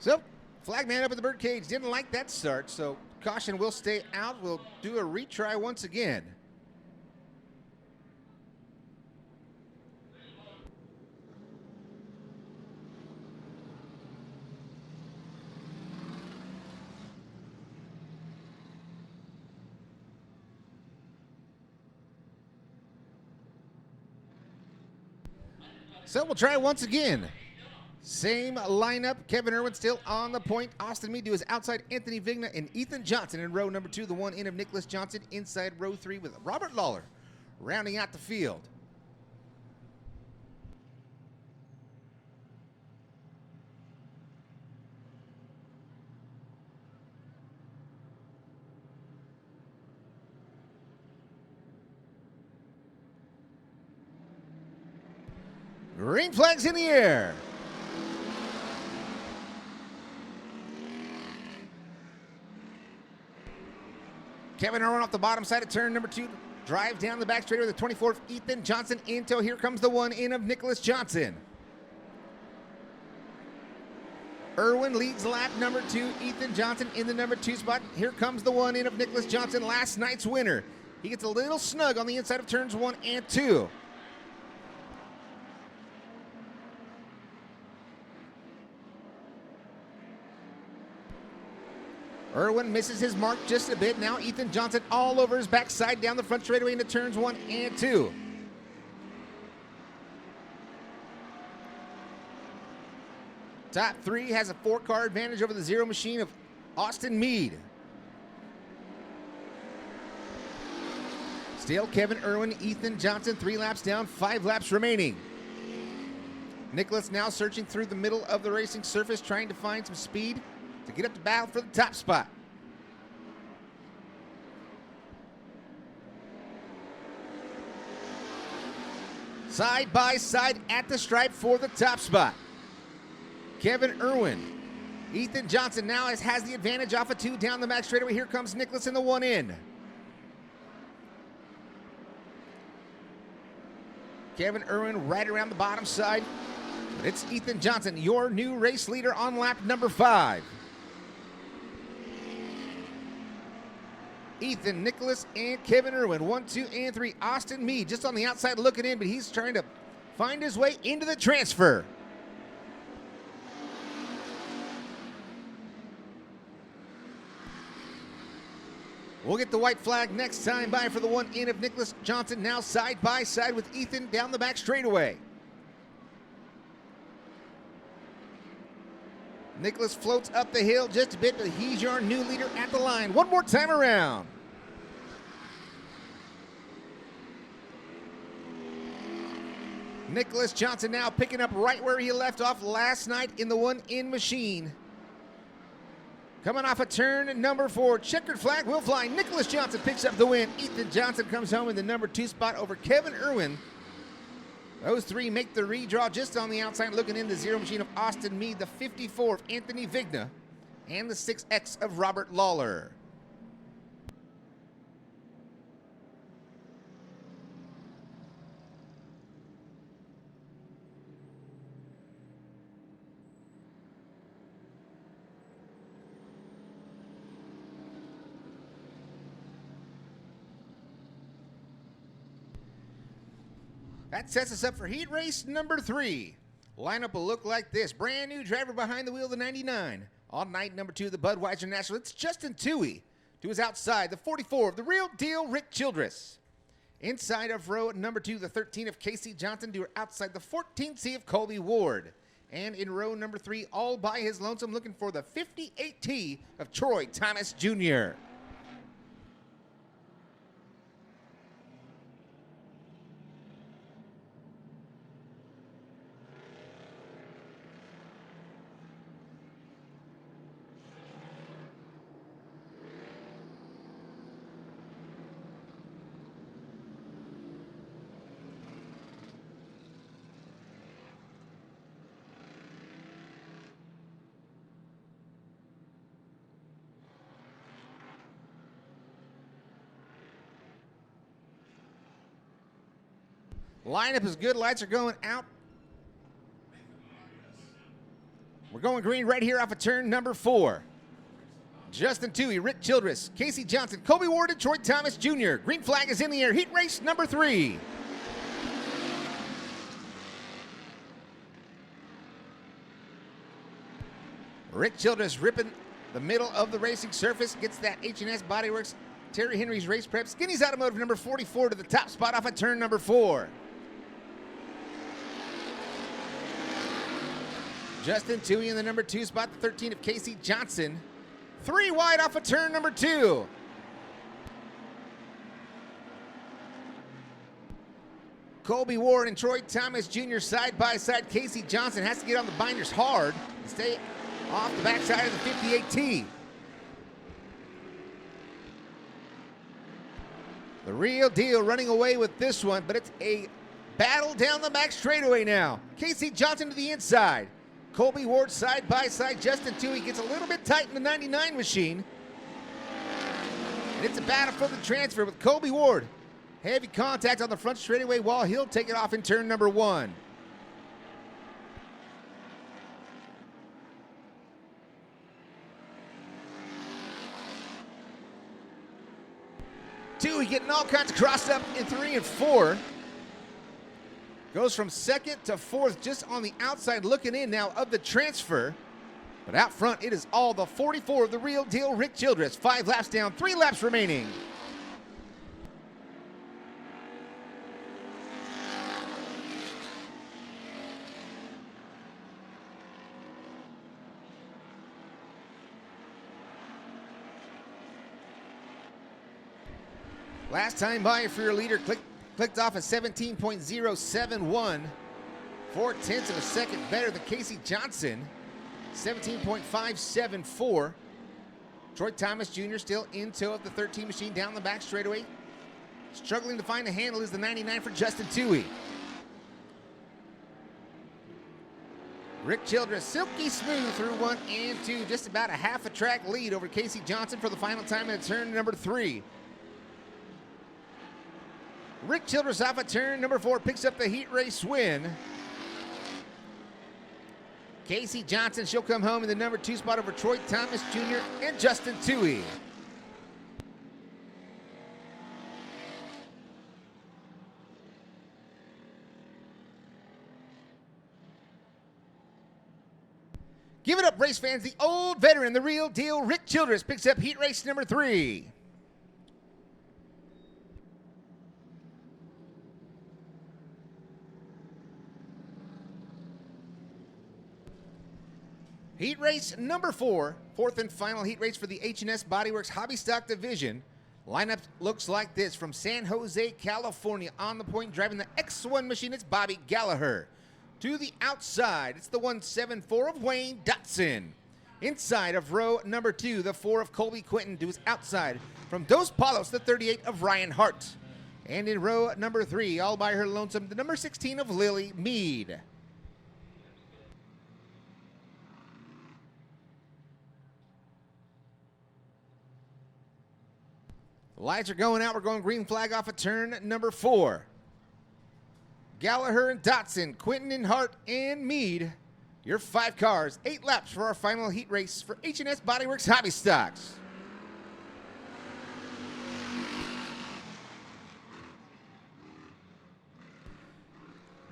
So, flagman up at the birdcage didn't like that start, so caution will stay out. We'll do a retry once again. So we'll try once again. Same lineup. Kevin Irwin still on the point. Austin Meade to his outside. Anthony Vigna and Ethan Johnson in row number 2. The one in of Nicholas Johnson inside row 3 with Robert Lawler rounding out the field. Green flags in the air. Kevin Irwin off the bottom side of turn number 2. Drive down the back straight with the 24th. Ethan Johnson into. Here comes the one in of Nicholas Johnson. Irwin leads lap number 2. Ethan Johnson in the number 2 spot. Here comes the one in of Nicholas Johnson, last night's winner. He gets a little snug on the inside of turns 1 and 2. Irwin misses his mark just a bit. Now Ethan Johnson all over his backside down the front straightaway into turns 1 and 2. Top 3 has a 4-car advantage over the zero machine of Austin Meade. Still Kevin Irwin, Ethan Johnson, 3 laps down, 5 laps remaining. Nicholas now searching through the middle of the racing surface, trying to find some speed to get up to battle for the top spot. Side by side at the stripe for the top spot. Kevin Irwin. Ethan Johnson now has the advantage off of 2 down the back straightaway. Here comes Nicholas in the one in. Kevin Irwin right around the bottom side. But it's Ethan Johnson, your new race leader on lap number 5. Ethan, Nicholas, and Kevin Irwin. 1, 2, and 3. Austin Meade just on the outside looking in, but he's trying to find his way into the transfer. We'll get the white flag next time by for the one in of Nicholas Johnson, now side by side with Ethan down the back straightaway. Nicholas floats up the hill just a bit, but he's your new leader at the line. One more time around. Nicholas Johnson now picking up right where he left off last night in the one-in machine. Coming off a turn number 4, checkered flag will fly. Nicholas Johnson picks up the win. Ethan Johnson comes home in the number 2 spot over Kevin Irwin. Those 3 make the redraw just on the outside, looking in the zero machine of Austin Meade, the 54 of Anthony Vigna, and the 6X of Robert Lawler. That sets us up for heat race number 3. Lineup will look like this. Brand new driver behind the wheel of the 99. On night number 2, the Budweiser National, it's Justin Toohey. To his outside, the 44 of the real deal, Rick Childress. Inside of row number 2, the 13 of Casey Johnson. To her outside, the 14C of Colby Ward. And in row number 3, all by his lonesome, looking for the 58T of Troy Thomas Jr. Lineup is good. Lights are going out. We're going green right here off of turn number 4. Justin Toohey, Rick Childress, Casey Johnson, Colby Ward, and Troy Thomas Jr. Green flag is in the air. Heat race number 3. Rick Childress ripping the middle of the racing surface, gets that H&S Bodyworks Terry Henry's Race Prep Skinny's Automotive number 44 to the top spot off of turn number 4. Justin Toohey in the number 2 spot, the 13 of Casey Johnson. 3 wide off of turn number 2. Colby Ward and Troy Thomas Jr. side by side. Casey Johnson has to get on the binders hard and stay off the backside of the 58T. The real deal running away with this one, but it's a battle down the back straightaway now. Casey Johnson to the inside. Colby Ward side by side. Justin Toohey gets a little bit tight in the 99 machine. And it's a battle for the transfer with Colby Ward. Heavy contact on the front straightaway wall. He'll take it off in turn number 1. Toohey getting all kinds of crossed up in 3 and 4. Goes from 2nd to 4th just on the outside looking in now of the transfer. But out front, it is all the 44 of the real deal, Rick Childress. 5 laps down, 3 laps remaining. Last time by for your leader, clicked off at 17.071. 0.4 of a second better than Casey Johnson. 17.574. Troy Thomas Jr. still in tow of the 13 machine down the back straightaway. Struggling to find a handle is the 99 for Justin Toohey. Rick Childress silky smooth through 1 and 2. Just about a half a track lead over Casey Johnson for the final time in turn number 3. Rick Childress off at turn number 4 picks up the heat race win. Casey Johnson, she'll come home in the number 2 spot over Troy Thomas Jr. and Justin Toohey. Give it up, race fans. The old veteran, the real deal, Rick Childress picks up heat race number 3. Heat race number 4, 4th and final heat race for the H&S Bodyworks Hobby Stock Division. Lineup looks like this from San Jose, California. On the point, driving the X1 machine, it's Bobby Gallagher. To the outside, it's the 174 of Wayne Dotson. Inside of row number 2, the 4 of Colby Quinton. To his outside, from Dos Palos, the 38 of Ryan Hart. And in row number 3, all by her lonesome, the number 16 of Lily Mead. Lights are going out. We're going green flag off of turn number 4. Gallagher and Dotson, Quinton and Hart and Mead. Your 5 cars, 8 laps for our final heat race for H&S Bodyworks Hobby Stocks.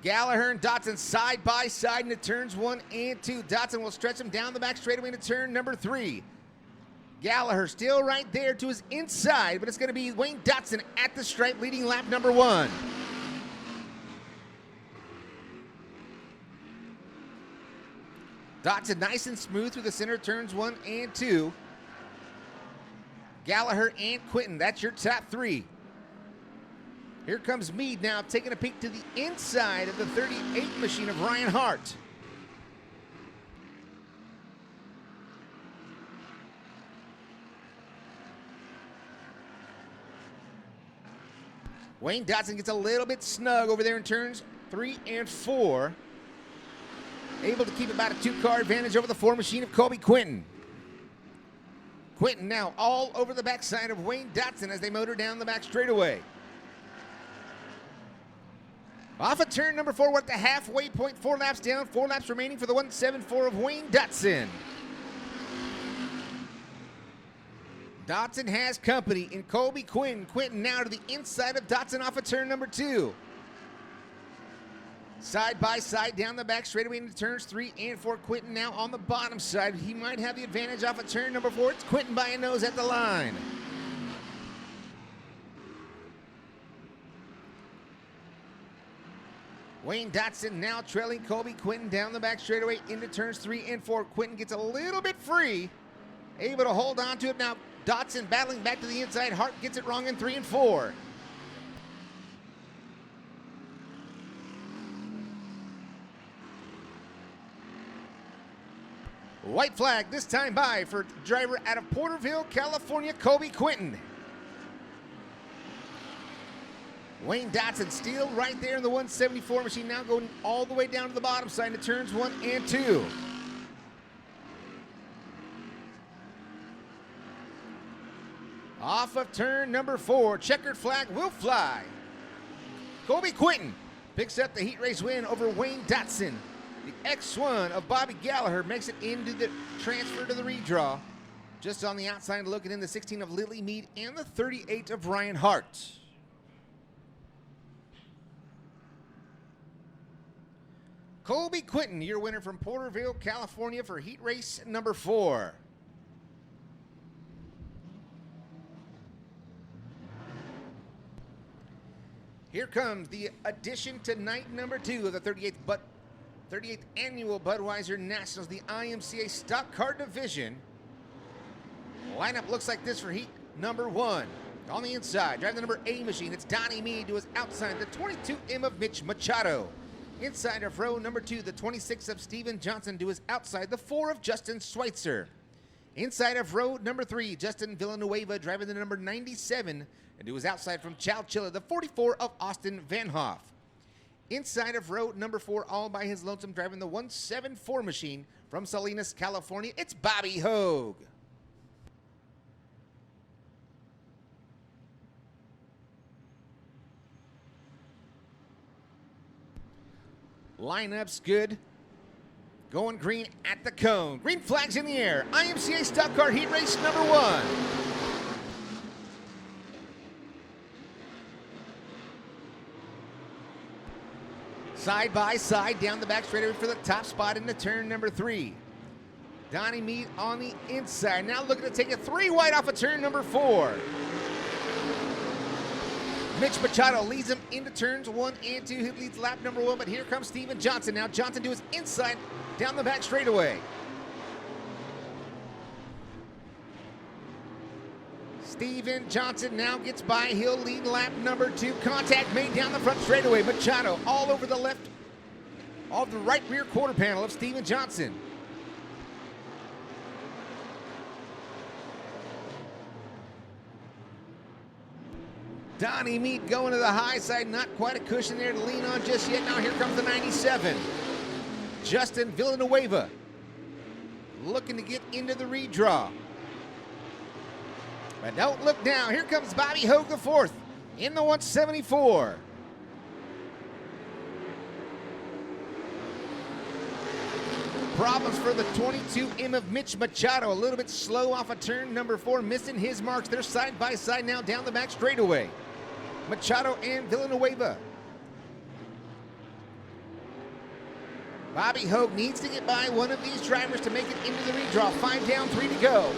Gallagher and Dotson side by side into turns 1 and 2. Dotson will stretch him down the back straightaway into turn number 3. Gallagher still right there to his inside, but it's going to be Wayne Dotson at the stripe leading lap number 1. Dotson nice and smooth through the center turns 1 and 2. Gallagher and Quinton, that's your top 3. Here comes Mead now taking a peek to the inside of the 38 machine of Ryan Hart. Wayne Dotson gets a little bit snug over there in turns 3 and 4. Able to keep about a 2-car advantage over the 4 machine of Colby Quinton. Quinton now all over the backside of Wayne Dotson as they motor down the back straightaway. Off of turn number 4, we're at the halfway point, 4 laps down, 4 laps remaining for the 174 of Wayne Dotson. Dotson has company in Colby Quinton. Quinton now to the inside of Dotson off of turn number 2. Side by side down the back straightaway into turns 3 and 4. Quinton now on the bottom side. He might have the advantage off of turn number 4. It's Quinton by a nose at the line. Wayne Dotson now trailing Colby Quinton down the back straightaway into turns 3 and 4. Quinton gets a little bit free, able to hold on to it. Now Dotson battling back to the inside. Hart gets it wrong in 3 and 4. White flag this time by for driver out of Porterville, California, Colby Quinton. Wayne Dotson still right there in the 174 machine, now going all the way down to the bottom side to turns 1 and 2. Off of turn number 4, checkered flag will fly. Colby Quinton picks up the heat race win over Wayne Dotson. The X1 of Bobby Gallagher makes it into the transfer to the redraw. Just on the outside looking in, the 16 of Lily Mead and the 38 of Ryan Hart. Colby Quinton, your winner from Porterville, California for heat race number 4. Here comes the addition to night number 2 of the 38th annual Budweiser Nationals, the IMCA Stock Car Division. Lineup looks like this for heat number 1. On the inside, driving the number A machine, it's Donnie Mead to his outside, the 22M of Mitch Machado. Inside of row number 2, the 26 of Steven Johnson to his outside, the 4 of Justin Schweitzer. Inside of row number 3, Justin Villanueva driving the number 97 and to his outside from Chowchilla, the 44 of Austin Van Hoff. Inside of row number 4, all by his lonesome, driving the 174 machine from Salinas, California, it's Bobby Hogue. Lineup's good. Going green at the cone. Green flags in the air. IMCA Stock Car Heat Race number 1. Side by side down the back straightaway for the top spot into turn number 3. Donnie Mead on the inside. Now looking to take a 3 wide off of turn number 4. Mitch Machado leads him into turns 1 and 2. He leads lap number 1, but here comes Steven Johnson. Now Johnson to his inside down the back straightaway. Steven Johnson now gets by. He'll lead lap number 2. Contact made down the front straightaway. Machado all over the left, off the right rear quarter panel of Steven Johnson. Donnie Mead going to the high side, not quite a cushion there to lean on just yet. Now here comes the 97. Justin Villanueva looking to get into the redraw. But don't look now. Here comes Bobby Hogue the 4th in the 174. Problems for the 22M of Mitch Machado. A little bit slow off of turn number 4, missing his marks. They're side by side now down the back straightaway. Machado and Villanueva. Bobby Hogue needs to get by one of these drivers to make it into the redraw. 5 down, 3 to go.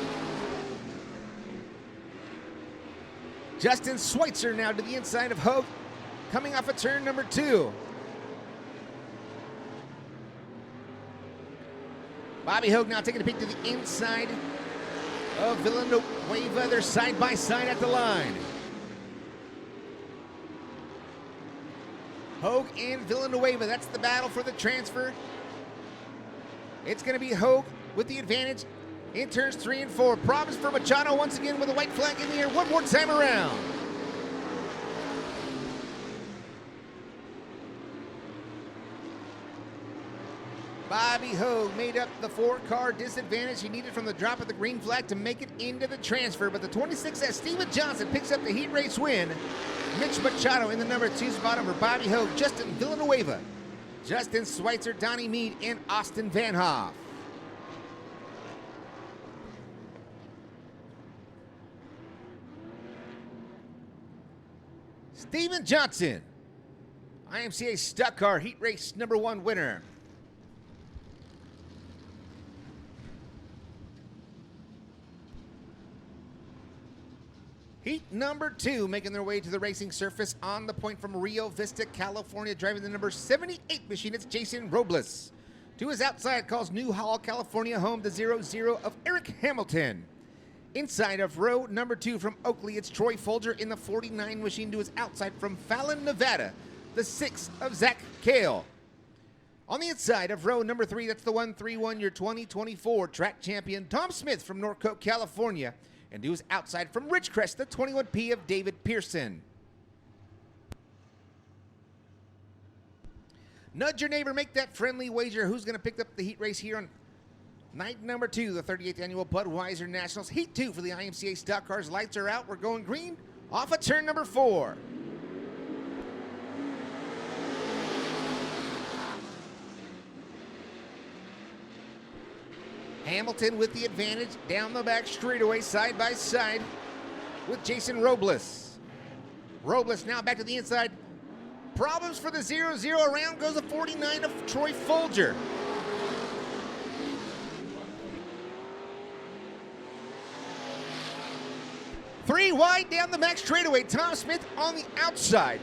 Justin Schweitzer now to the inside of Hogue, coming off of turn number 2. Bobby Hogue now taking a peek to the inside of Villanueva. They're side by side at the line. Hogue and Villanueva, that's the battle for the transfer. It's going to be Hogue with the advantage in turns 3 and 4. Problems for Machado once again with a white flag in the air one more time around. Bobby Hogue made up the 4-car disadvantage he needed from the drop of the green flag to make it into the transfer, but the 26 as Steven Johnson picks up the heat race win. Mitch Machado in the number 2 spot over Bobby Hogue, Justin Villanueva, Justin Schweitzer, Donnie Mead, and Austin Van Hoff. Steven Johnson, IMCA Stock Car Heat Race number 1 winner. Heat number 2 making their way to the racing surface on the point from Rio Vista, California, driving the number 78 machine. It's Jason Robles. To his outside calls New Hall, California, home to 0-0 of Eric Hamilton. Inside of row number 2 from Oakley, it's Troy Folger in the 49 machine. To his outside from Fallon, Nevada, the 6 of Zach Kale. On the inside of row number 3, that's the 131, your 2024 track champion, Tom Smith from Norco, California. And to his outside from Ridgecrest, the 21P of David Pearson. Nudge your neighbor, make that friendly wager. Who's going to pick up the heat race here on night number 2, the 38th annual Budweiser Nationals. Heat 2 for the IMCA Stock Cars. Lights are out. We're going green off of turn number 4. Hamilton with the advantage down the back straightaway, side by side with Jason Robles. Robles now back to the inside. Problems for the 0-0. Around goes the 49 of Troy Folger. Three wide down the back straightaway. Tom Smith on the outside.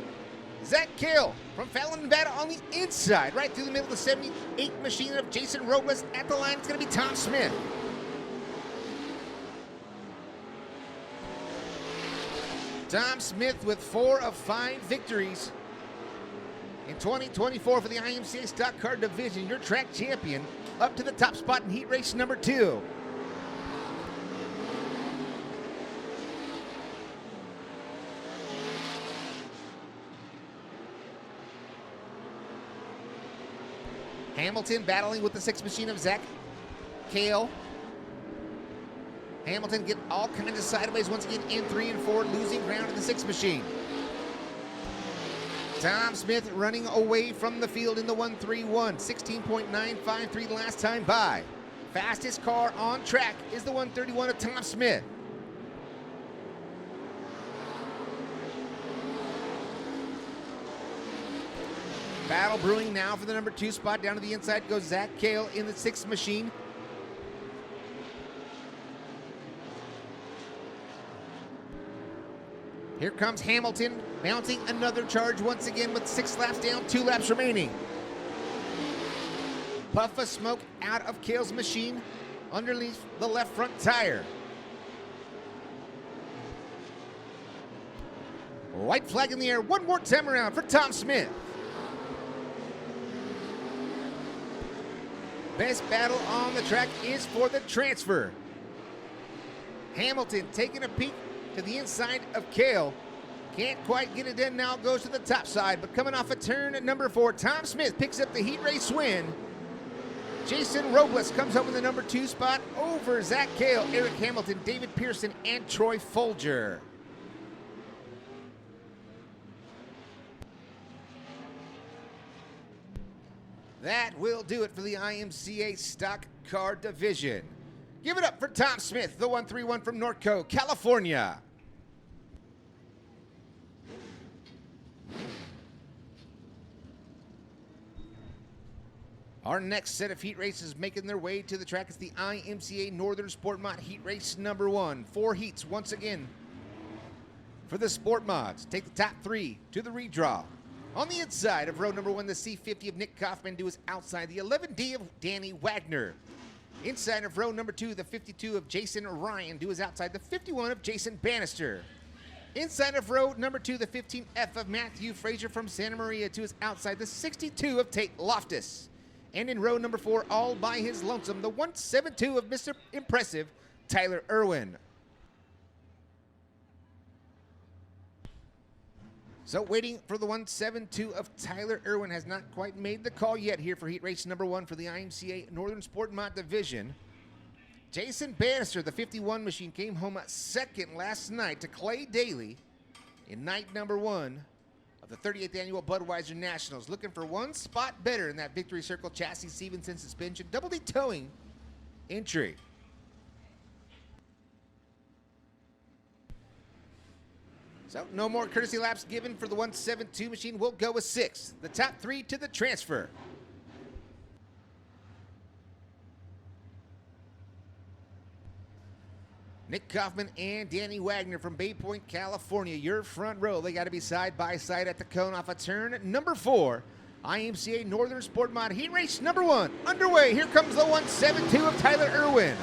Zach Kale from Fallon, Nevada on the inside. Right through the middle of the 78 machine of Jason Robles. At the line, it's going to be Tom Smith. Tom Smith with 4 of 5 victories in 2024 for the IMCA Stock Car Division. Your track champion up to the top spot in heat race number 2. Hamilton battling with the 6 machine of Zach Kale. Hamilton get all kinds of sideways once again in 3 and 4, losing ground in the 6 machine. Tom Smith running away from the field in the 131, 16.953 last time by. Fastest car on track is the 131 of Tom Smith. Battle brewing now for the number 2 spot. Down to the inside goes Zach Kale in the 6th machine. Here comes Hamilton, mounting another charge once again with 6 laps down, 2 laps remaining. Puff of smoke out of Kale's machine underneath the left front tire. White flag in the air one more time around for Tom Smith. Best battle on the track is for the transfer. Hamilton taking a peek to the inside of Kale. Can't quite get it in now, goes to the top side, but coming off a turn at number 4, Tom Smith picks up the heat race win. Jason Robles comes home in the number 2 spot over Zach Kale, Eric Hamilton, David Pearson, and Troy Folger. That will do it for the IMCA Stock Car Division. Give it up for Tom Smith, the 131 from Norco, California. Our next set of heat races making their way to the track is the IMCA Northern Sport Mod Heat Race number 1. 4 heats once again for the Sport Mods. Take the top 3 to the redraw. On the inside of row number 1, the C50 of Nick Kaufman to his outside, the 11D of Danny Wagner. Inside of row number 2, the 52 of Jason Ryan to his outside, the 51 of Jason Bannister. Inside of row number 2, the 15F of Matthew Frazier from Santa Maria to his outside, the 62 of Tate Loftus. And in row number 4, all by his lonesome, the 172 of Mr. Impressive, Tyler Irwin. So waiting for the 172 of Tyler Irwin, has not quite made the call yet here for heat race number 1 for the IMCA Northern Sport Mod Division. Jason Bannister, the 51 machine, came home second last night to Clay Daly in night number 1 of the 38th Annual Budweiser Nationals. Looking for one spot better in that Victory Circle chassis Stevenson suspension double D towing entry. So no more courtesy laps given for the 172 machine. We'll go with 6. The top 3 to the transfer. Nick Kaufman and Danny Wagner from Bay Point, California. Your front row. They got to be side by side at the cone off of turn number 4. IMCA Northern Sport Mod Heat Race number 1 underway. Here comes the 172 of Tyler Irwin.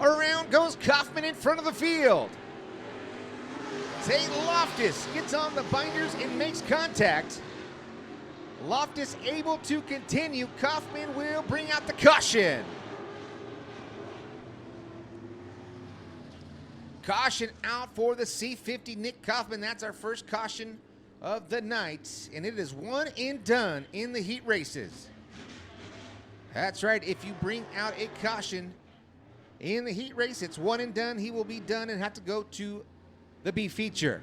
Around goes Kaufman in front of the field. Tate Loftus gets on the binders and makes contact. Loftus able to continue. Kaufman will bring out the caution. Caution out for the C50 Nick Kaufman. That's our first caution of the night. And it is one and done in the heat races. That's right. If you bring out a caution in the heat race, it's one and done. He will be done and have to go to the B feature.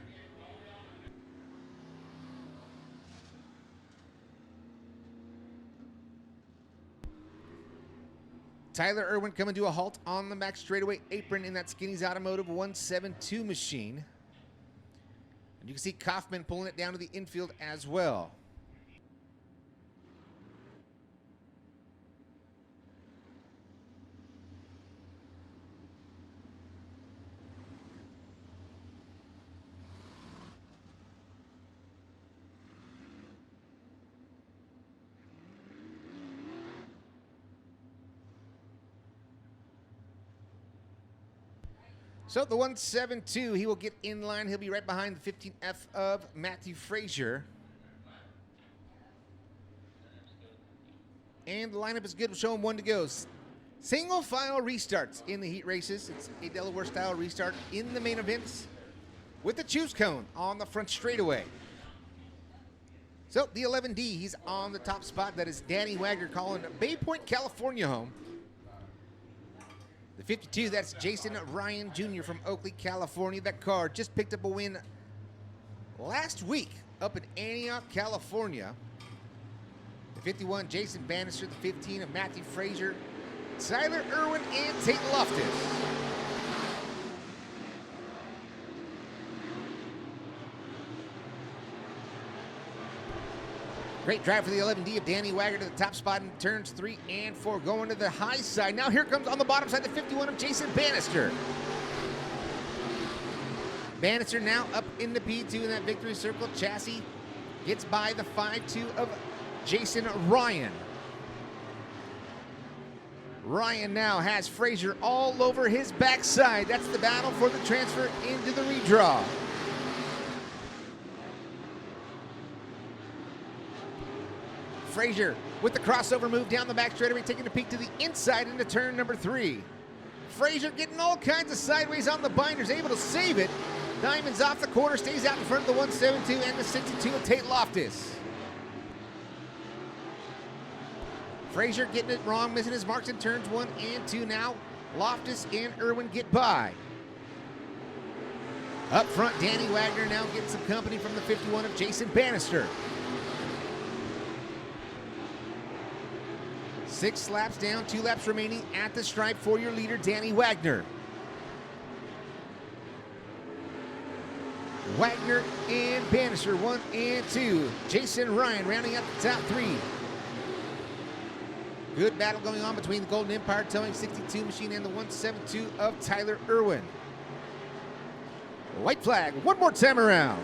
Tyler Irwin coming to a halt on the back straightaway apron in that Skinny's Automotive 172 machine. And you can see Kaufman pulling it down to the infield as well. So the 172, he will get in line. He'll be right behind the 15F of Matthew Frazier. And the lineup is good. We'll show him one to go. Single file restarts in the heat races. It's a Delaware style restart in the main events with the choose cone on the front straightaway. So the 11D, he's on the top spot. That is Danny Wagner calling Bay Point, California home. The 52, that's Jason Ryan Jr. from Oakley, California. That car just picked up a win last week up in Antioch, California. The 51, Jason Bannister. The 15 of Matthew Frazier, Tyler Irwin, and Tate Loftus. Great drive for the 11D of Danny Wagner to the top spot in turns 3 and 4, going to the high side. Now here comes on the bottom side the 51 of Jason Bannister. Bannister now up in the P2 in that Victory Circle chassis. Gets by the 5-2 of Jason Ryan. Ryan now has Frazier all over his backside. That's the battle for the transfer into the redraw. Frazier with the crossover move down the back straightaway, taking a peek to the inside into turn number 3. Frazier getting all kinds of sideways on the binders, able to save it. Diamonds off the corner, stays out in front of the 172 and the 62 of Tate Loftus. Frazier getting it wrong, missing his marks in turns 1 and 2. Now Loftus and Irwin get by. Up front, Danny Wagner now getting some company from the 51 of Jason Bannister. 6 laps down, 2 laps remaining at the stripe for your leader, Danny Wagner. Wagner and Bannister, 1 and 2. Jason Ryan rounding out the top 3. Good battle going on between the Golden Empire Towing 62 machine and the 172 of Tyler Irwin. White flag, one more time around.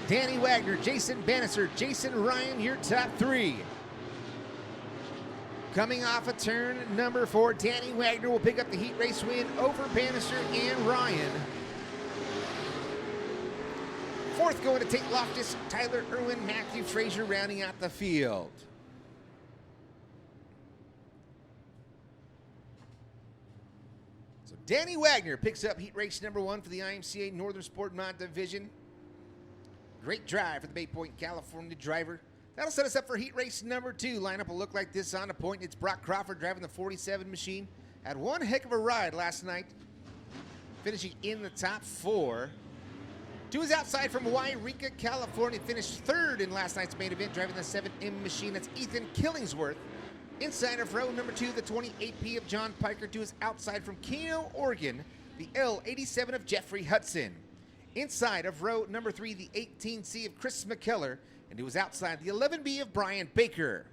Danny Wagner, Jason Bannister, Jason Ryan, your top 3. Coming off a turn number 4, Danny Wagner will pick up the heat race win over Bannister and Ryan. 4th going to Tate Loftus, Tyler Irwin, Matthew Frazier rounding out the field. So Danny Wagner picks up heat race number 1 for the IMCA Northern Sport Mod Division. Great drive for the Bay Point, California driver. That'll set us up for heat race number 2. Lineup will look like this on the point. It's Brock Crawford driving the 47 machine. Had one heck of a ride last night, finishing in the top 4. To his outside from Wairika, California, finished 3rd in last night's main event, driving the 7M machine. That's Ethan Killingsworth. Inside of row number 2, the 28P of John Piker. To his outside from Keno, Oregon, the L87 of Jeffrey Hudson. Inside of row number 3, the 18C of Chris McKellar. And to his outside, the 11B of Brian Baker.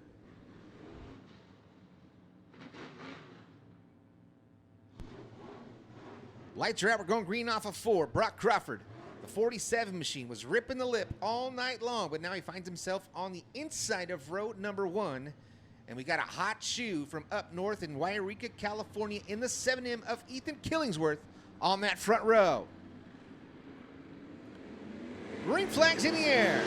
Lights are out. We're going green off of 4. Brock Crawford, the 47 machine, was ripping the lip all night long, but now he finds himself on the inside of row number 1. And we got a hot shoe from up north in Wairika, California, in the 7M of Ethan Killingsworth on that front row. Green flags in the air.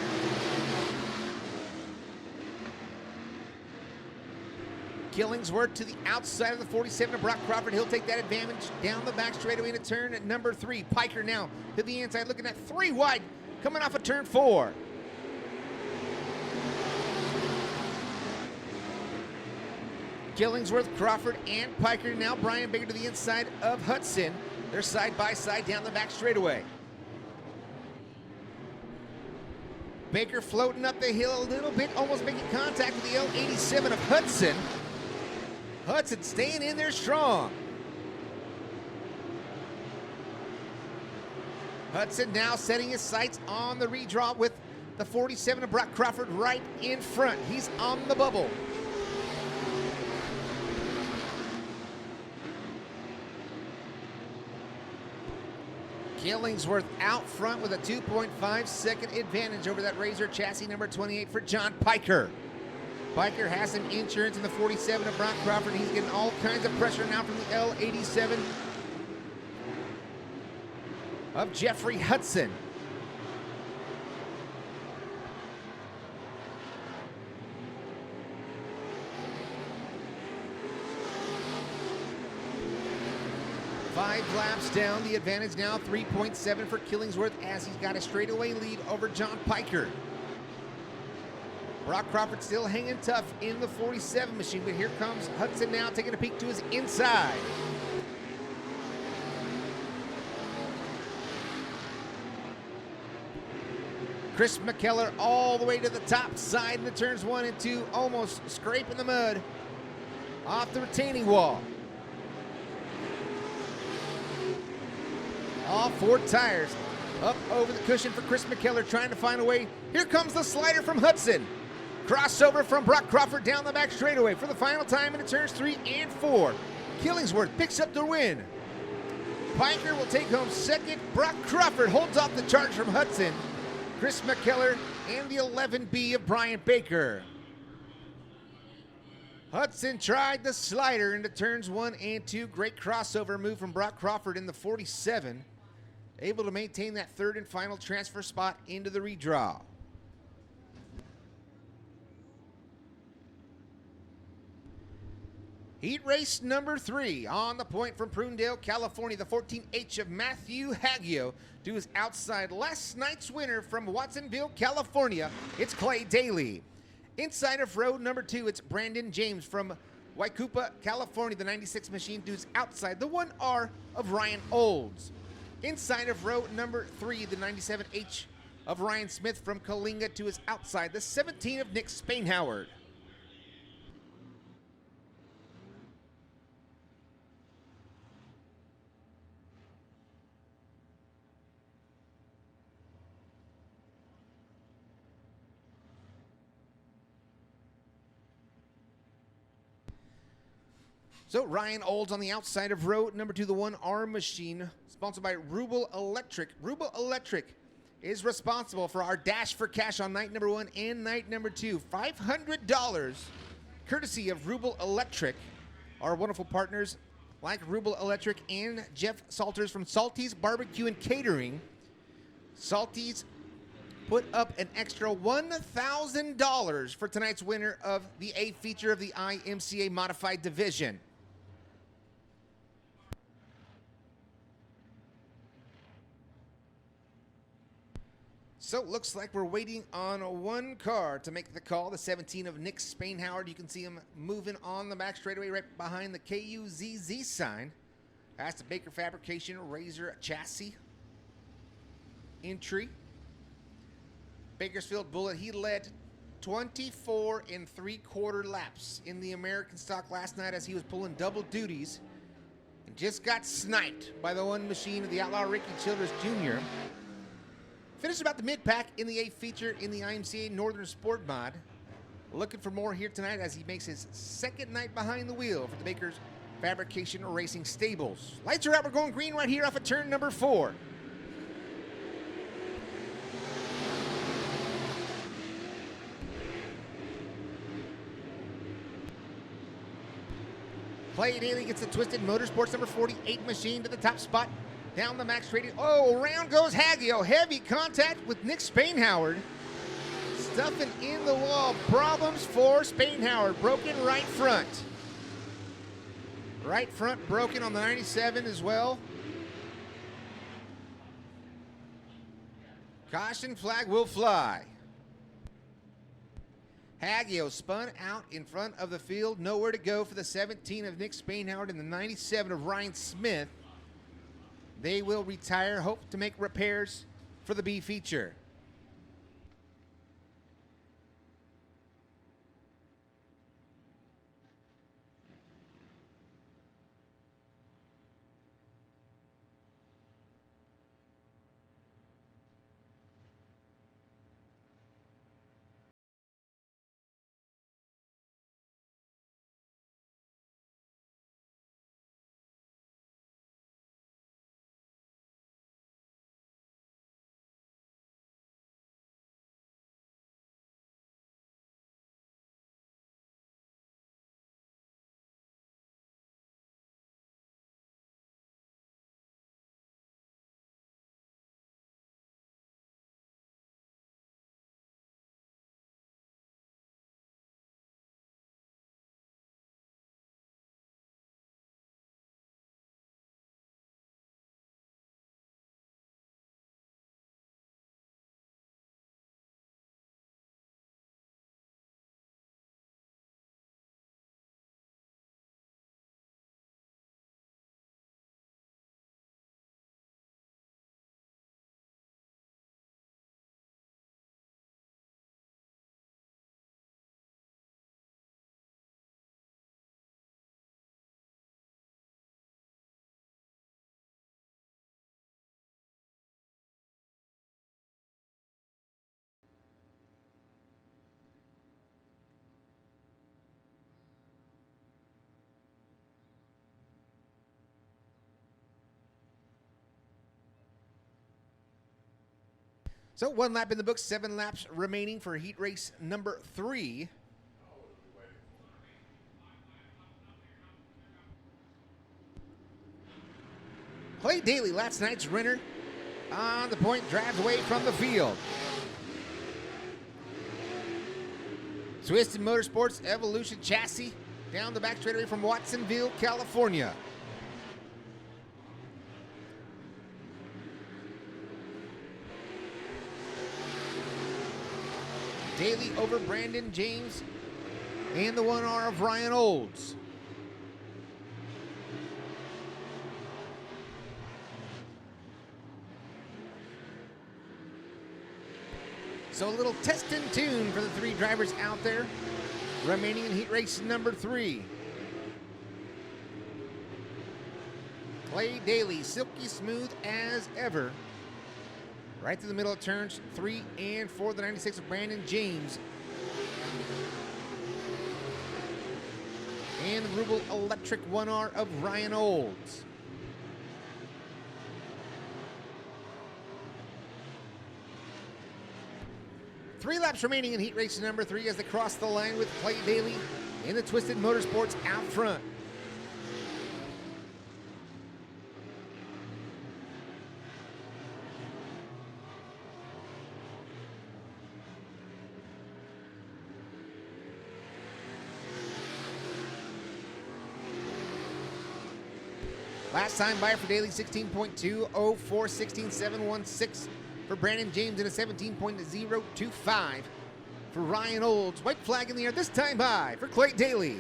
Killingsworth to the outside of the 47 of Brock Crawford. He'll take that advantage down the back straightaway into turn at number 3. Piker now to the inside, looking at 3 wide, coming off of turn 4. Killingsworth, Crawford, and Piker. Now Brian Baker to the inside of Hudson. They're side by side down the back straightaway. Baker floating up the hill a little bit, almost making contact with the L87 of Hudson. Hudson staying in there strong. Hudson now setting his sights on the redraw with the 47 of Brock Crawford right in front. He's on the bubble. Killingsworth out front with a 2.5 second advantage over that Razor chassis number 28 for John Piker. Piker has some insurance in the 47 of Brock Crawford. He's getting all kinds of pressure now from the L87 of Jeffrey Hudson. Five laps down, the advantage now 3.7 for Killingsworth as he's got a straightaway lead over John Piker. Brock Crawford still hanging tough in the 47 machine, but here comes Hudson now taking a peek to his inside. Chris McKellar all the way to the top side in the turns 1 and 2, almost scraping the mud off the retaining wall. All 4 tires up over the cushion for Chris McKellar, trying to find a way. Here comes the slider from Hudson. Crossover from Brock Crawford down the back straightaway for the final time into turns 3 and 4. Killingsworth picks up the win. Piker will take home 2nd. Brock Crawford holds off the charge from Hudson. Chris McKellar and the 11B of Brian Baker. Hudson tried the slider into turns 1 and 2. Great crossover move from Brock Crawford in the 47. Able to maintain that 3rd and final transfer spot into the redraw. Heat race number 3 on the point from Prunedale, California. The 14H of Matthew Haggio to his outside. Last night's winner from Watsonville, California. It's Clay Daly. Inside of row number 2, it's Brandon James from Waikupa, California. The 96 machine to his outside. The 1R of Ryan Olds. Inside of row number 3, the 97H of Ryan Smith from Kalinga to his outside. The 17 of Nick Spainhoward. So Ryan Olds on the outside of row number 2, the 1R machine, sponsored by Rubel Electric. Rubel Electric is responsible for our Dash for Cash on night number 1 and night number 2. $500 courtesy of Rubel Electric. Our wonderful partners like Rubel Electric and Jeff Salters from Salty's Barbecue and Catering. Salty's put up an extra $1,000 for tonight's winner of the A feature of the IMCA Modified Division. So looks like we're waiting on one car to make the call. The 17 of Nick Spainhoward. You can see him moving on the back straightaway right behind the KUZZ sign. That's the Baker Fabrication Razor chassis entry. Bakersfield Bullet, he led 24 3/4 laps in the American stock last night as he was pulling double duties and just got sniped by the one machine of the Outlaw Ricky Childress Jr. Finished about the mid-pack in the A feature in the IMCA Northern Sport Mod. Looking for more here tonight as he makes his second night behind the wheel for the Baker's Fabrication Racing Stables. Lights are out, we're going green right here off of turn number 4. Clay Daly gets the Twisted Motorsports number 48 machine to the top spot. Down the max rating. Oh, around goes Haggio. Heavy contact with Nick Spainhoward. Stuffing in the wall. Problems for Spainhoward. Broken right front. Right front broken on the 97 as well. Caution flag will fly. Haggio spun out in front of the field. Nowhere to go for the 17 of Nick Spainhoward and the 97 of Ryan Smith. They will retire, hope to make repairs for the B feature. So 1 lap in the books, 7 laps remaining for heat race number 3. Clay Daly, last night's winner, on the point, drives away from the field. Twisted Motorsports Evolution chassis down the back straightaway from Watsonville, California. Daly over Brandon James and the 1R of Ryan Olds. So a little test and tune for the 3 drivers out there remaining in heat race number 3. Clay Daly, silky smooth as ever. Right through the middle of turns 3 and 4, the 96 of Brandon James. And the Rubel Electric 1R of Ryan Olds. Three laps remaining in heat race number 3 as they cross the line with Clay Daly in the Twisted Motorsports out front. Last time buyer for Daly 16.204, 16.716 for Brandon James and a 17.025 for Ryan Olds. White flag in the air, this time high for Clay Daly.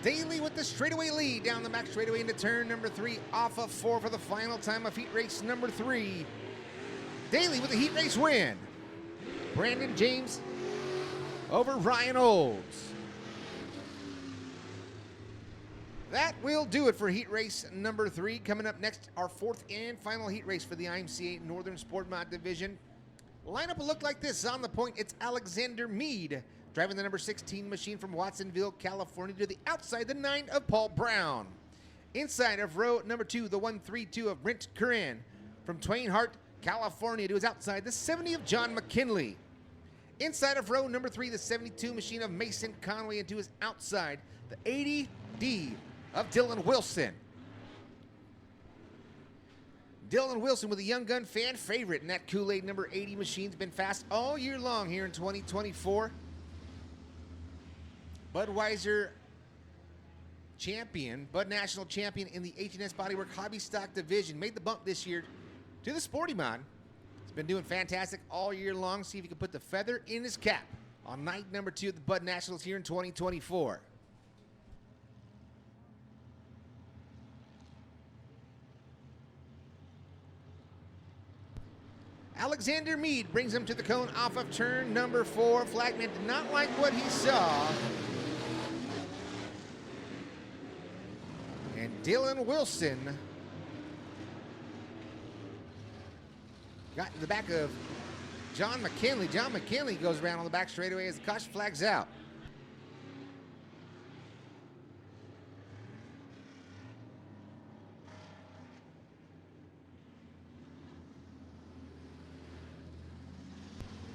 Daly with the straightaway lead down the back straightaway into turn number 3, off of 4 for the final time of heat race number 3. Daly with the heat race win. Brandon James over Ryan Olds. That will do it for heat race number 3. Coming up next, our 4th and final heat race for the IMCA Northern Sport Mod Division. Lineup will look like this. On the point, it's Alexander Mead, driving the number 16 machine from Watsonville, California, to the outside, the 9 of Paul Brown. Inside of row number 2, the 132 of Brent Curran from Twain Hart, California, to his outside, the 70 of John McKinley. Inside of row number 3, the 72 machine of Mason Conway, and to his outside, the 80D of Dylan Wilson. Dylan Wilson with a Young Gun fan favorite in that Kool-Aid number 80 machine's been fast all year long here in 2024. Budweiser champion, Bud National champion in the H&S Bodywork Hobby Stock Division. Made the bump this year to the Sporty Mod. He's been doing fantastic all year long. See if he can put the feather in his cap on night number 2 of the Bud Nationals here in 2024. Alexander Mead brings him to the cone off of turn number 4. Flagman did not like what he saw. And Dylan Wilson got in the back of John McKinley. John McKinley goes around on the back straightaway as the caution flags out.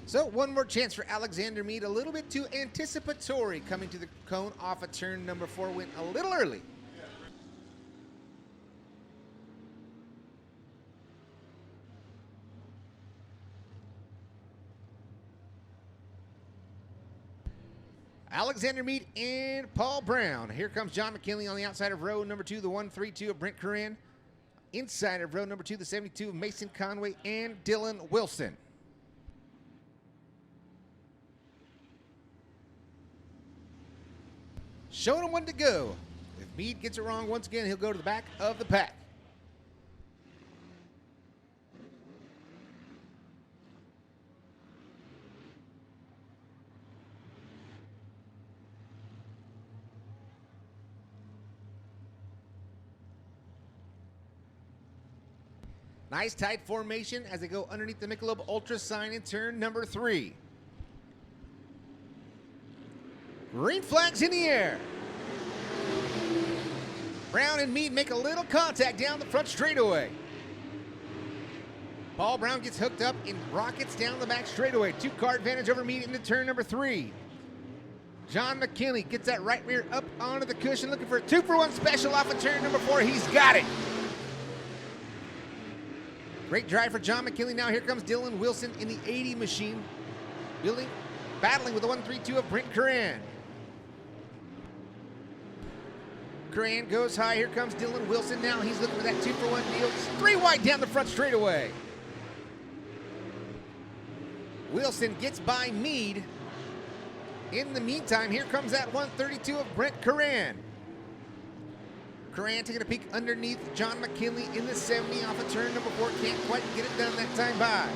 So one more chance for Alexander Mead, a little bit too anticipatory coming to the cone off of turn number 4, went a little early. Alexander Mead and Paul Brown. Here comes John McKinley on the outside of row number 2, the 132 of Brent Curran. Inside of row number 2, the 72 of Mason Conway and Dylan Wilson. Showing him when to go. If Mead gets it wrong once again, he'll go to the back of the pack. Nice tight formation as they go underneath the Michelob Ultra sign in turn number 3. Green flags in the air. Brown and Mead make a little contact down the front straightaway. Paul Brown gets hooked up and rockets down the back straightaway. 2-car advantage over Mead into turn number 3. John McKinley gets that right rear up onto the cushion, looking for a 2-for-1 special off of turn number 4. He's got it. Great drive for John McKinley. Now here comes Dylan Wilson in the 80 machine. Battling with the 132 of Brent Curran. Curran goes high. Here comes Dylan Wilson. Now he's looking for that 2-for-1 deal. 3 wide down the front straightaway. Wilson gets by Mead. In the meantime, here comes that 132 of Brent Curran. Curran taking a peek underneath John McKinley in the 70 off of turn number 4. Can't quite get it done that time by.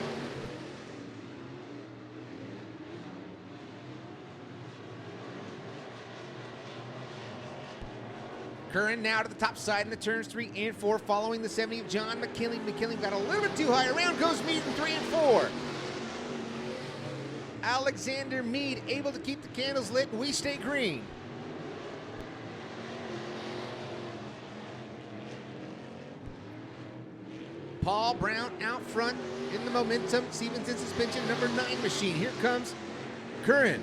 Curran now to the top side in the turns 3 and 4, following the 70 of John McKinley. McKinley got a little bit too high. Around goes Mead in 3 and 4. Alexander Mead able to keep the candles lit, and we stay green. Paul Brown out front in the momentum. Stevenson suspension number 9 machine. Here comes Curran.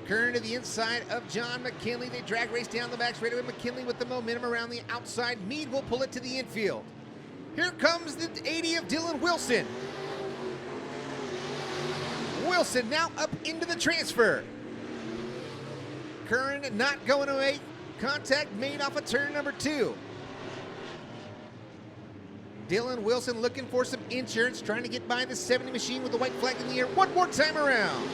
Curran to the inside of John McKinley. They drag race down the back straightaway. McKinley with the momentum around the outside. Mead will pull it to the infield. Here comes the 80 of Dylan Wilson. Wilson now up into the transfer. Curran not going away. Contact made off of turn number 2. Dylan Wilson looking for some insurance, trying to get by the 70 machine with the white flag in the air one more time around.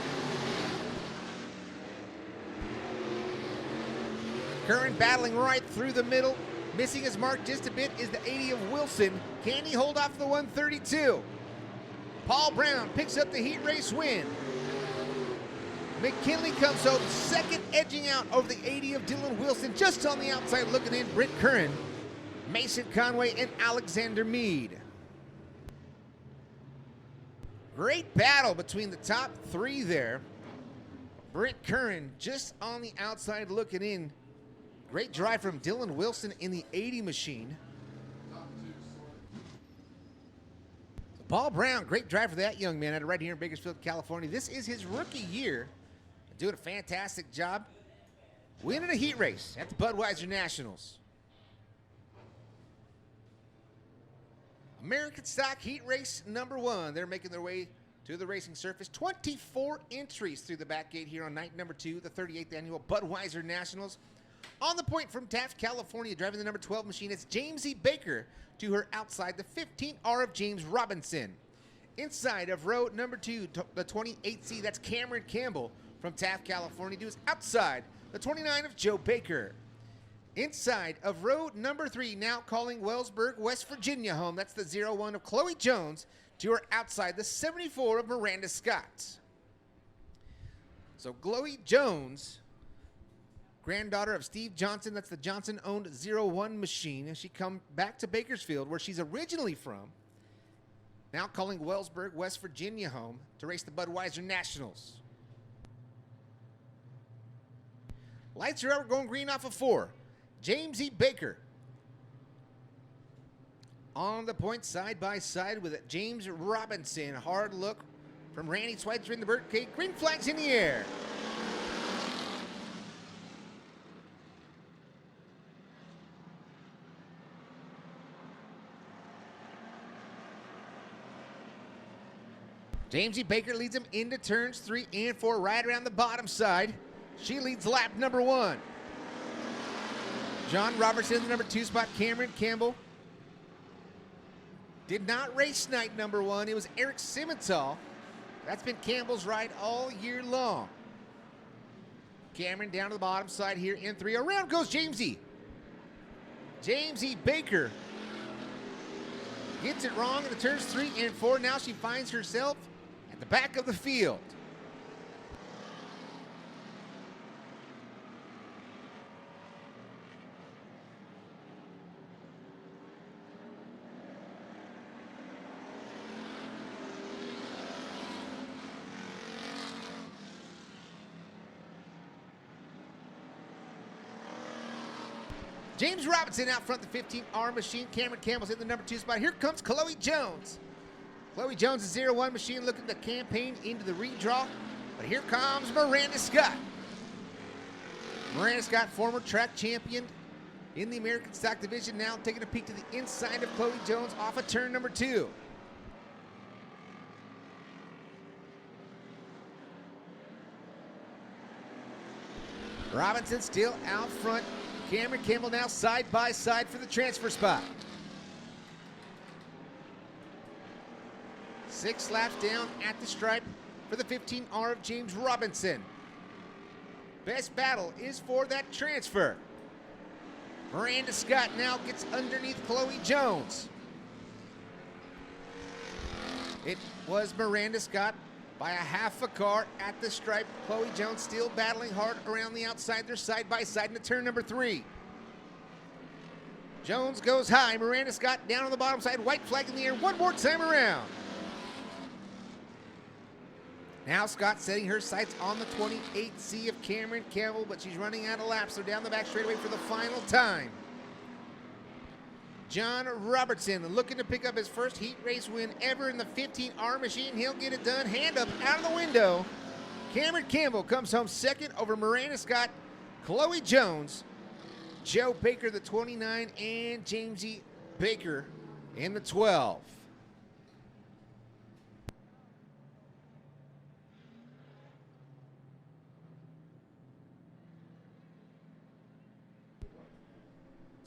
Curran battling right through the middle. Missing his mark just a bit is the 80 of Wilson. Can he hold off the 132? Paul Brown picks up the heat race win. McKinley comes home second, edging out over the 80 of Dylan Wilson. Just on the outside looking in, Brent Curran, Mason Conway, and Alexander Mead. Great battle between the top 3 there. Brent Curran just on the outside looking in. Great drive from Dylan Wilson in the 80 machine. Paul Brown, great drive for that young man out of right here in Bakersfield, California. This is his rookie year. Doing a fantastic job. Winning a heat race at the Budweiser Nationals. American Stock Heat Race number 1. They're making their way to the racing surface. 24 entries through the back gate here on night number 2, the 38th annual Budweiser Nationals. On the point from Taft, California, driving the number 12 machine, it's James E. Baker. To her outside, the 15R of James Robinson. Inside of row number 2, the 28C, that's Cameron Campbell from Taft, California. To his outside, the 29 of Joe Baker. Inside of row number 3, now calling Wellsburg, West Virginia home, that's the 01 of Chloe Jones. To her outside, the 74 of Miranda Scott. So Chloe Jones, granddaughter of Steve Johnson, that's the Johnson-owned 01 machine, and she come back to Bakersfield, where she's originally from. Now calling Wellsburg, West Virginia home to race the Budweiser Nationals. Lights are out, going green off of 4. James E. Baker on the point side by side with James Robinson. Hard look from Randy Schweitzer in the birdcage. Green flags in the air. James E. Baker leads him into turns 3 and 4, right around the bottom side. She leads lap number 1. John Robertson in the number 2 spot. Cameron Campbell did not race night number 1. It was Eric Simmental. That's been Campbell's ride all year long. Cameron down to the bottom side here in 3. Around goes James E. James E. Baker gets it wrong in the turns 3 and 4. Now she finds herself at the back of the field. James Robinson out front, the 15R machine. Cameron Campbell's in the number 2 spot. Here comes Chloe Jones. Chloe Jones is 01 machine looking to campaign into the redraw. But here comes Miranda Scott. Miranda Scott, former track champion in the American Stock Division, now taking a peek to the inside of Chloe Jones off of turn number 2. Robinson still out front. Cameron Campbell now side by side for the transfer spot. 6 laps down at the stripe for the 15R of James Robinson. Best battle is for that transfer. Miranda Scott now gets underneath Chloe Jones. It was Miranda Scott by a half a car at the stripe. Chloe Jones still battling hard around the outside. They're side by side into turn number 3. Jones goes high. Miranda Scott down on the bottom side. White flag in the air one more time around. Now Scott setting her sights on the 28C of Cameron Campbell, but she's running out of laps, so down the back straightaway for the final time. John Robertson looking to pick up his first heat race win ever in the 15R machine. He'll get it done. Hand up out of the window. Cameron Campbell comes home second over Miranda Scott, Chloe Jones, Joe Baker, the 29, and James E. Baker in the 12.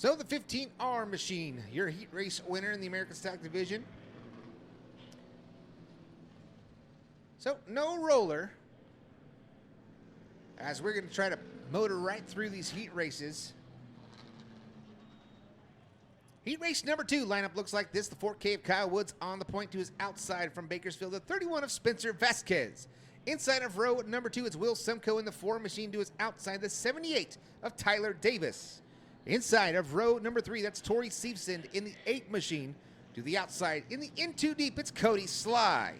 So the 15R machine, your heat race winner in the American Stock Division. So no roller, as we're going to try to motor right through these heat races. Heat race number 2 lineup looks like this. The 4K of Kyle Woods on the point to his outside from Bakersfield. The 31 of Spencer Vasquez. Inside of row number 2, it's Will Simcoe in the 4 machine to his outside. The 78 of Tyler Davis. Inside of row number 3, that's Tori Seifson in the 8 machine to the outside. In the in too deep, it's Cody Sly.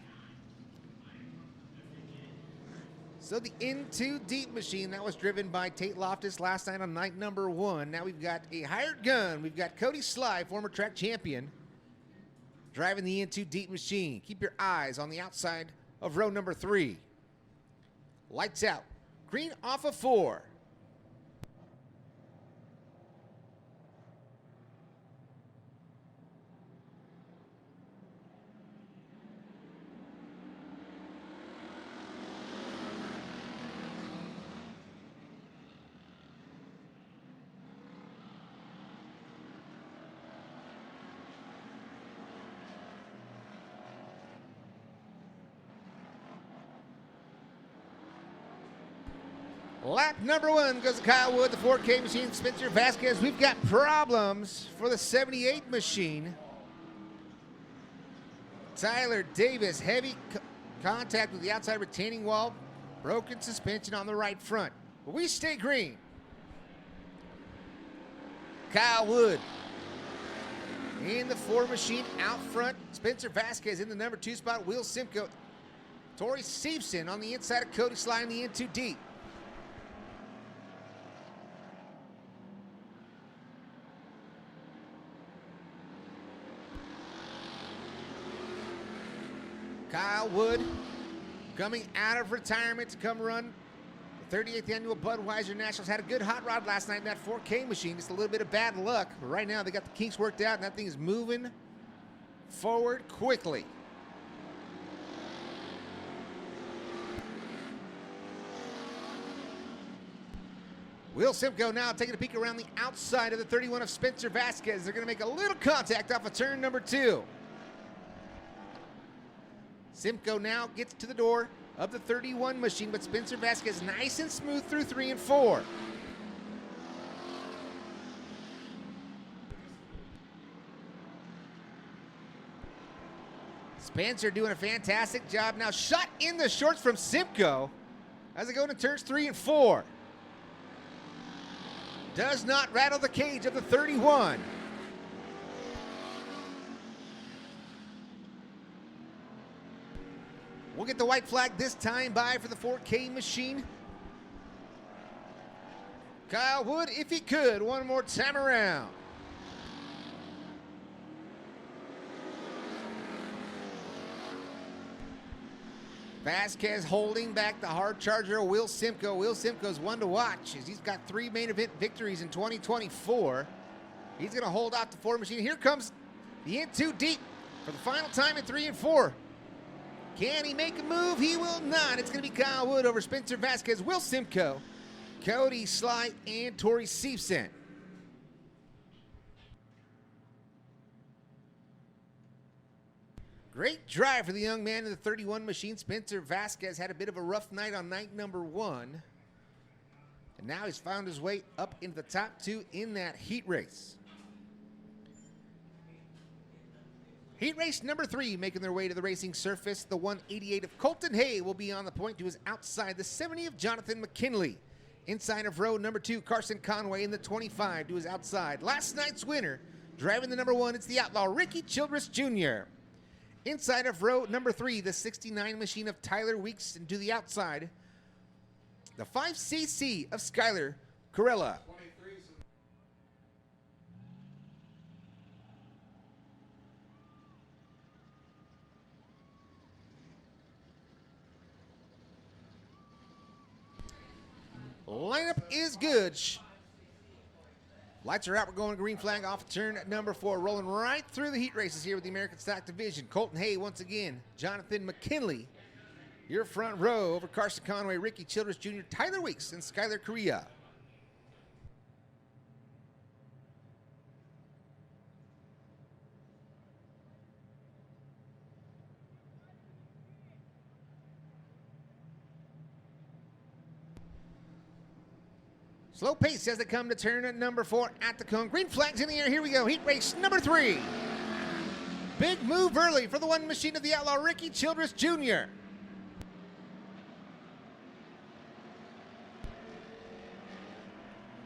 So the in too deep machine, that was driven by Tate Loftus last night on night number 1. Now we've got a hired gun. We've got Cody Sly, former track champion, driving the in too deep machine. Keep your eyes on the outside of row number 3. Lights out. Green off of 4. Lap number 1 goes to Kyle Wood, the 4K machine, Spencer Vasquez. We've got problems for the 78 machine. Tyler Davis, heavy contact with the outside retaining wall, broken suspension on the right front. But we stay green. Kyle Wood in the 4 machine out front. Spencer Vasquez in the number 2 spot. Will Simcoe. Tori Seifson on the inside of Cody Sly in the in too deep. Kyle Wood coming out of retirement to come run the 38th annual Budweiser Nationals. Had a good hot rod last night in that 4K machine. Just a little bit of bad luck. But right now they got the kinks worked out and that thing is moving forward quickly. Will Simcoe now taking a peek around the outside of the 31 of Spencer Vasquez. They're going to make a little contact off of turn number 2. Simcoe now gets to the door of the 31 machine, but Spencer Vasquez nice and smooth through 3 and 4. Spencer doing a fantastic job. Now shot in the shorts from Simcoe as they go into turns 3 and 4. Does not rattle the cage of the 31. We'll get the white flag this time by for the 4K machine. Kyle Wood, if he could, one more time around. Vasquez holding back the hard charger, Will Simcoe. Will Simcoe's one to watch as he's got 3 main event victories in 2024. He's going to hold out the 4 machine. Here comes the in too deep for the final time in 3 and 4. Can he make a move? He will not. It's going to be Kyle Wood over Spencer Vasquez, Will Simcoe, Cody Sly, and Tori Seifson. Great drive for the young man in the 31 machine. Spencer Vasquez had a bit of a rough night on night number 1. And now he's found his way up into the top 2 in that heat race. Heat race number 3 making their way to the racing surface. The 188 of Colton Hay will be on the point to his outside. The 70 of Jonathan McKinley. Inside of row number 2, Carson Conway in the 25 to his outside. Last night's winner, driving the number 1, it's the outlaw Ricky Childress Jr. Inside of row number 3, the 69 machine of Tyler Weeks and to the outside. The 5cc of Skylar Corella. Lineup is good. Lights are out. We're going green flag off turn number 4. Rolling right through the heat races here with the American Stock Division. Colton Hay once again. Jonathan McKinley. Your front row over Carson Conway, Ricky Childress Jr., Tyler Weeks, and Skylar Correa. Slow pace as they come to turn number 4 at the cone. Green flags in the air. Here we go. Heat race number 3. Big move early for the one machine of the outlaw, Ricky Childress Jr.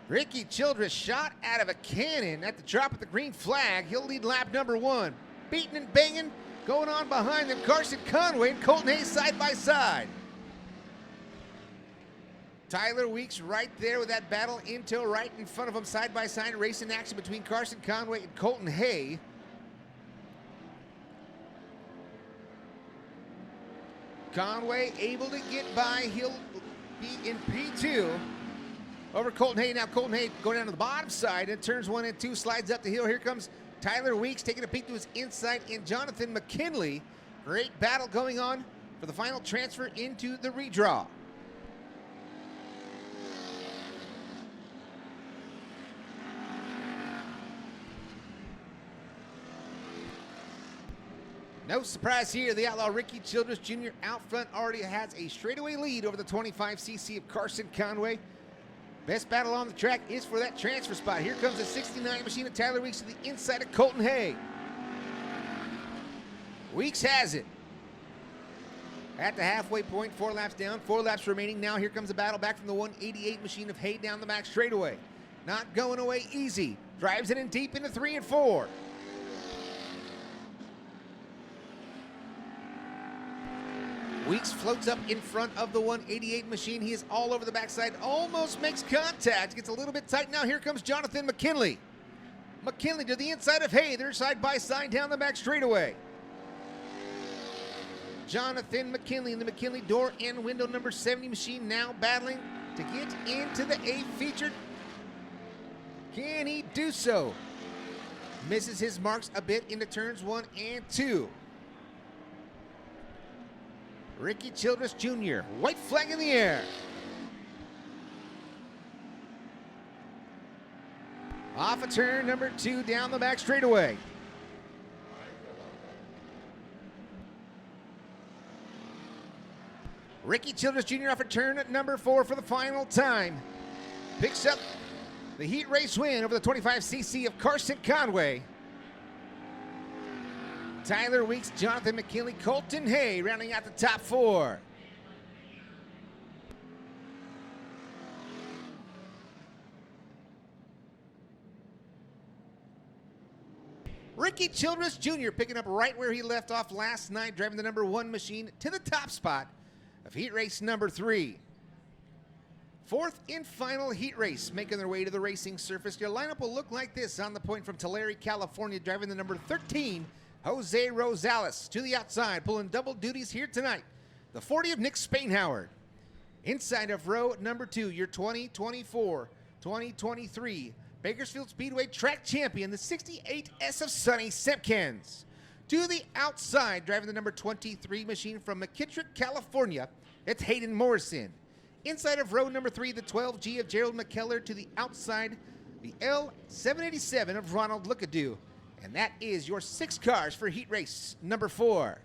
Ricky Childress shot out of a cannon at the drop of the green flag. He'll lead lap number 1. Beating and banging, going on behind them, Carson Conway and Colton Hayes side by side. Tyler Weeks right there with that battle in tow right in front of him, side by side racing action between Carson Conway and Colton Hay. Conway able to get by. He'll be in P2 over Colton Hay. Now Colton Hay going down to the bottom side and turns 1 and 2, slides up the hill. Here comes Tyler Weeks taking a peek to his inside and Jonathan McKinley. Great battle going on for the final transfer into the redraw. No surprise here, the outlaw Ricky Childress Jr. out front already has a straightaway lead over the 25cc of Carson Conway. Best battle on the track is for that transfer spot. Here comes the 69 machine of Tyler Weeks to the inside of Colton Hay. Weeks has it. At the halfway point, 4 laps down, 4 laps remaining. Now here comes the battle back from the 188 machine of Hay down the back straightaway. Not going away easy. Drives it in deep into 3 and 4. Weeks floats up in front of the 188 machine. He is all over the backside, almost makes contact, gets a little bit tight. Now here comes Jonathan McKinley. McKinley to the inside of Hay. They're side by side down the back straightaway. Jonathan McKinley in the McKinley door and window number 70 machine now battling to get into the A featured. Can he do so? Misses his marks a bit into turns 1 and 2. Ricky Childress Jr., white flag in the air. Off of turn number 2 down the back straightaway. Ricky Childress Jr. off of turn at number 4 for the final time. Picks up the heat race win over the 25cc of Carson Conway. Tyler Weeks, Jonathan McKinley, Colton Hay rounding out the top 4. Ricky Childress Jr. picking up right where he left off last night, driving the number 1 machine to the top spot of heat race number 3. 4th and final heat race, making their way to the racing surface. Your lineup will look like this on the point from Tulare, California, driving the number 13, Jose Rosales. To the outside, pulling double duties here tonight, the 40 of Nick Spainhoward. Inside of row number 2, your 2024-2023 Bakersfield Speedway track champion, the 68S of Sonny Simpkins. To the outside, driving the number 23 machine from McKittrick, California, it's Hayden Morrison. Inside of row number 3, the 12G of Gerald McKellar. To the outside, the L787 of Ronald Lookadoo. And that is your 6 cars for heat race number 4.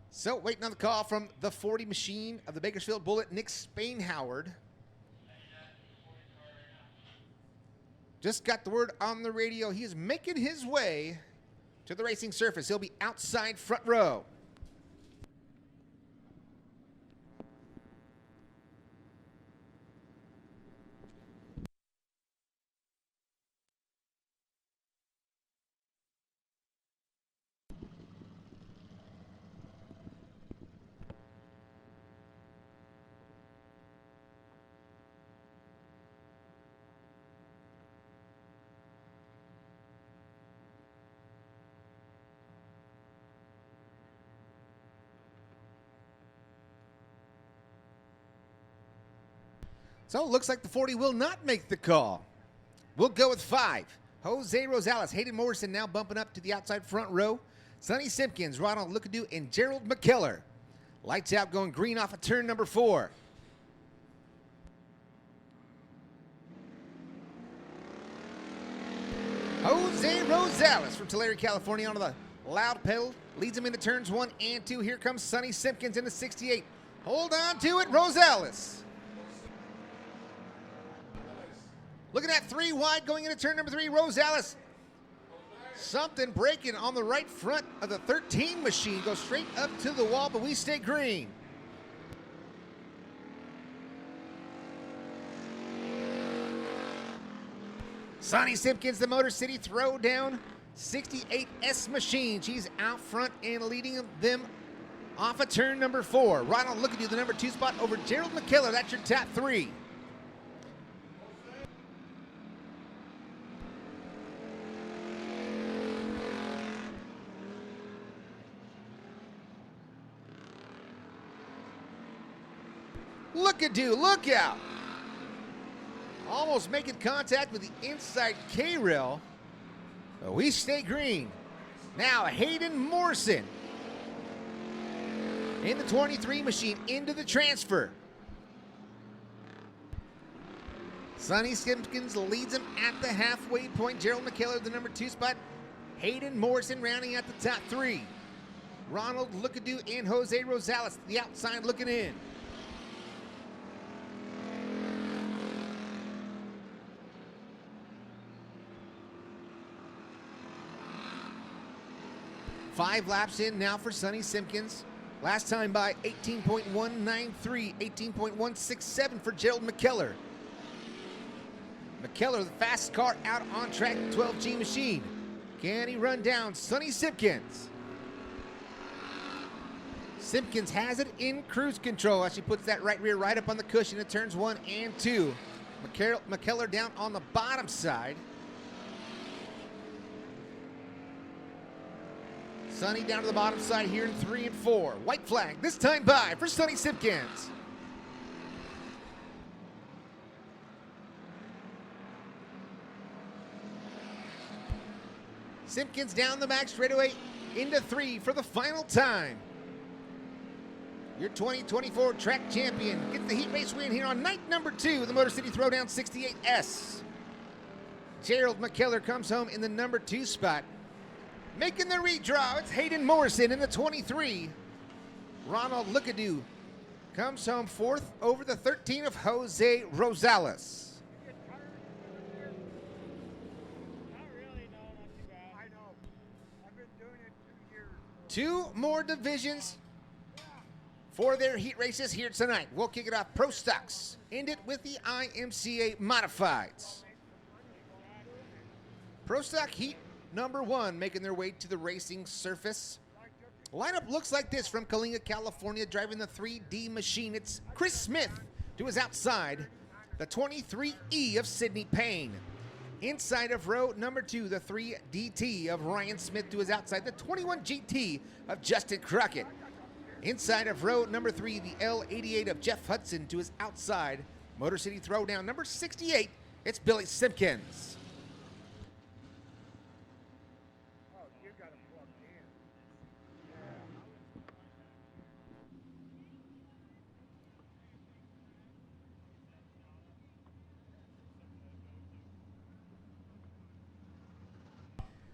So waiting on the call from the 40 machine of the Bakersfield Bullet, Nick Spainhoward. Just got the word on the radio. He is making his way to the racing surface. He'll be outside front row. So it looks like the 40 will not make the call. We'll go with 5. Jose Rosales, Hayden Morrison now bumping up to the outside front row. Sonny Simpkins, Ronald Lookadoo, and Gerald McKellar. Lights out, going green off of turn number 4. Jose Rosales from Tulare, California, onto the loud pedal. Leads him into turns 1 and 2. Here comes Sonny Simpkins into 68. Hold on to it, Rosales. Looking at 3 wide going into turn number 3, Rosales. Something breaking on the right front of the 13 machine. Goes straight up to the wall, but we stay green. Sonny Simpkins, the Motor City Throwdown 68S machine. She's out front and leading them off of turn number 4. Ronald, look at you, the number 2 spot over Gerald McKellar. That's your top 3. Look at you, look out. Almost making contact with the inside K-rail. But we stay green. Now Hayden Morrison in the 23 machine into the transfer. Sonny Simpkins leads him at the halfway point. Gerald McKellar, the number 2 spot. Hayden Morrison rounding out the top 3. Ronald Lookadoo and Jose Rosales to the outside looking in. Five laps in now for Sonny Simpkins. Last time by 18.193, 18.167 for Gerald McKellar. McKellar, the fast car out on track, 12G machine. Can he run down Sonny Simpkins? Simpkins has it in cruise control as she puts that right rear right up on the cushion in turns 1 and 2. McKellar down on the bottom side. Sonny down to the bottom side here in 3 and 4. White flag, this time by for Sonny Simpkins. Simpkins down the back straightaway into 3 for the final time. Your 2024 track champion gets the heat race win here on night number 2 of the Motor City Throwdown 68S. Gerald McKellar comes home in the number 2 spot. Making the redraw, it's Hayden Morrison in the 23. Ronald Lookadoo comes home 4th over the 13 of Jose Rosales. Two more divisions for their heat races here tonight. We'll kick it off Pro Stocks. End it with the IMCA Modifieds. Pro Stock Heat number 1 making their way to the racing surface. Lineup looks like this from Kalinga, California, driving the 3D machine. It's Chris Smith to his outside, the 23E of Sydney Payne. Inside of row number 2, the 3DT of Ryan Smith to his outside, the 21GT of Justin Crockett. Inside of row number 3, the L88 of Jeff Hudson to his outside. Motor City Throwdown number 68, it's Billy Simpkins.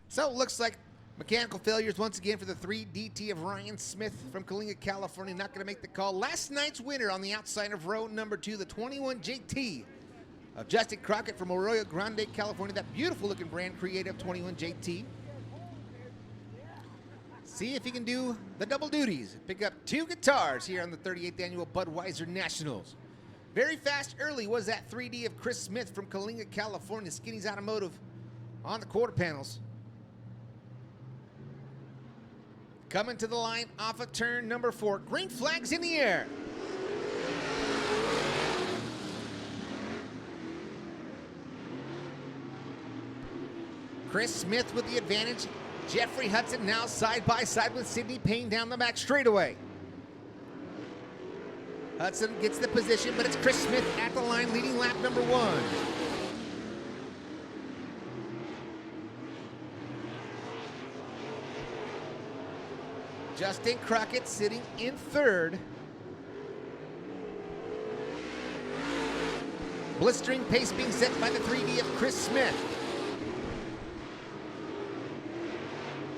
So it looks like mechanical failures once again for the 3DT of Ryan Smith from Kalinga, California. Not going to make the call. Last night's winner on the outside of row number 2, the 21JT of Justin Crockett from Arroyo Grande, California. That beautiful looking brand creative 21JT. See if he can do the double duties. Pick up 2 guitars here on the 38th annual Budweiser Nationals. Very fast early was that 3D of Chris Smith from Kalinga, California. Skinny's Automotive on the quarter panels. Coming to the line off of turn number 4. Green flags in the air. Chris Smith with the advantage. Jeffrey Hudson now side by side with Sydney Payne down the back straightaway. Hudson gets the position, but it's Chris Smith at the line leading lap number 1. Justin Crockett sitting in third. Blistering pace being set by the 3D of Chris Smith.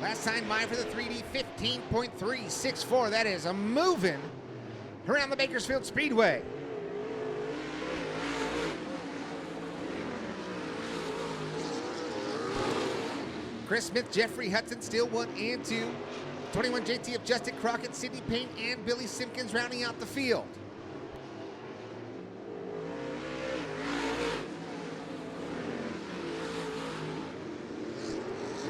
Last time by for the 3D, 15.364. That is a moving around the Bakersfield Speedway. Chris Smith, Jeffrey Hudson still 1 and 2. 21 JT of Justin Crockett, Sidney Payne, and Billy Simpkins rounding out the field.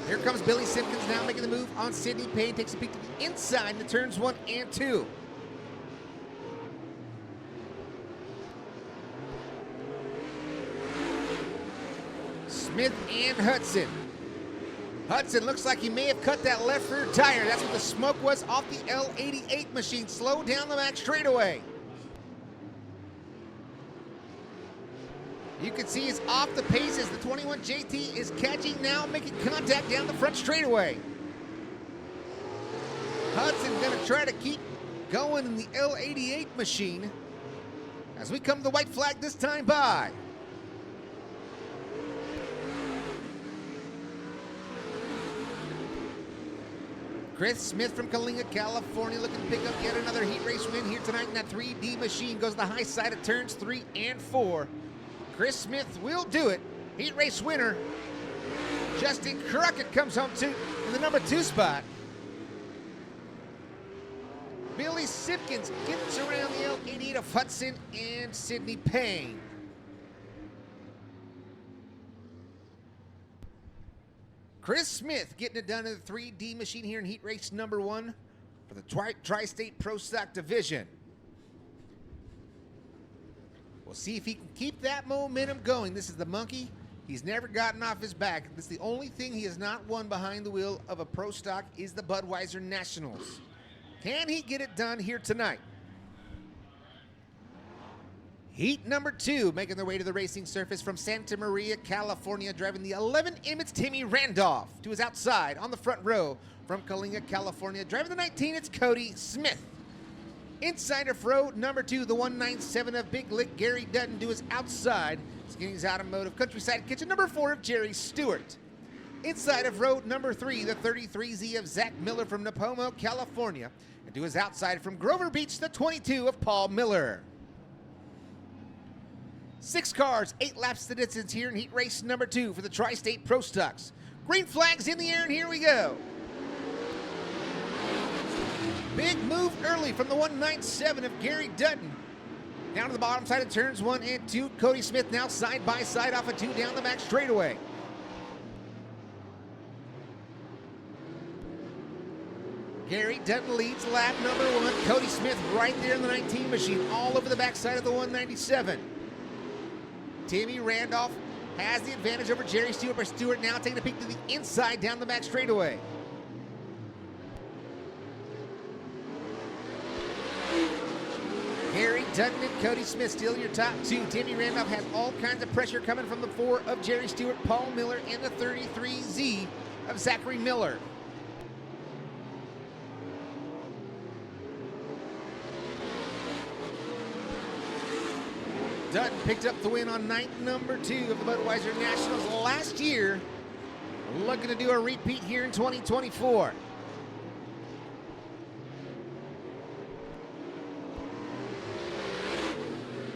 Here comes Billy Simpkins now making the move on Sidney Payne. Takes a peek to the inside in the turns 1 and 2. Smith and Hudson. Hudson looks like he may have cut that left rear tire. That's what the smoke was off the L88 machine. Slow down the back straightaway. You can see he's off the pace as the 21 JT is catching now, making contact down the front straightaway. Hudson gonna try to keep going in the L88 machine as we come to the white flag this time by. Chris Smith from Kalinga, California, looking to pick up yet another heat race win here tonight in that 3D machine. Goes the high side of turns 3 and 4. Chris Smith will do it. Heat race winner. Justin Crockett comes home in the number 2 spot. Billy Simpkins gets around the L88 of Hudson and Sidney Payne. Chris Smith getting it done in the 3D machine here in heat race number 1 for the Tri-State Pro Stock Division. We'll see if he can keep that momentum going. This is the monkey. He's never gotten off his back. This is the only thing he has not won behind the wheel of a pro stock is the Budweiser Nationals. Can he get it done here tonight? Heat number 2 making their way to the racing surface from Santa Maria, California, driving the 11 it's Timmy Randolph. To his outside on the front row from Kalinga, California, driving the 19, it's Cody Smith. Inside of row number 2, the 197 of Big Lick Gary Dutton. To his outside, Skinny's Automotive Countryside Kitchen, number 4 of Jerry Stewart. Inside of row number 3, the 33Z of Zach Miller from Napomo, California. And to his outside from Grover Beach, the 22 of Paul Miller. 6 cars, 8 laps the distance here in heat race number 2 for the Tri-State Pro Stocks. Green flags in the air, and here we go. Big move early from the 197 of Gary Dutton. Down to the bottom side of turns 1 and 2. Cody Smith now side by side off of 2 down the back straightaway. Gary Dutton leads lap number 1. Cody Smith right there in the 19 machine, all over the backside of the 197. Timmy Randolph has the advantage over Jerry Stewart, but Stewart now taking a peek to the inside down the back straightaway. Gary Dutton and Cody Smith still your top 2. Timmy Randolph has all kinds of pressure coming from the 4 of Jerry Stewart, Paul Miller, and the 33Z of Zachary Miller. Dutton picked up the win on night number 2 of the Budweiser Nationals last year. Looking to do a repeat here in 2024.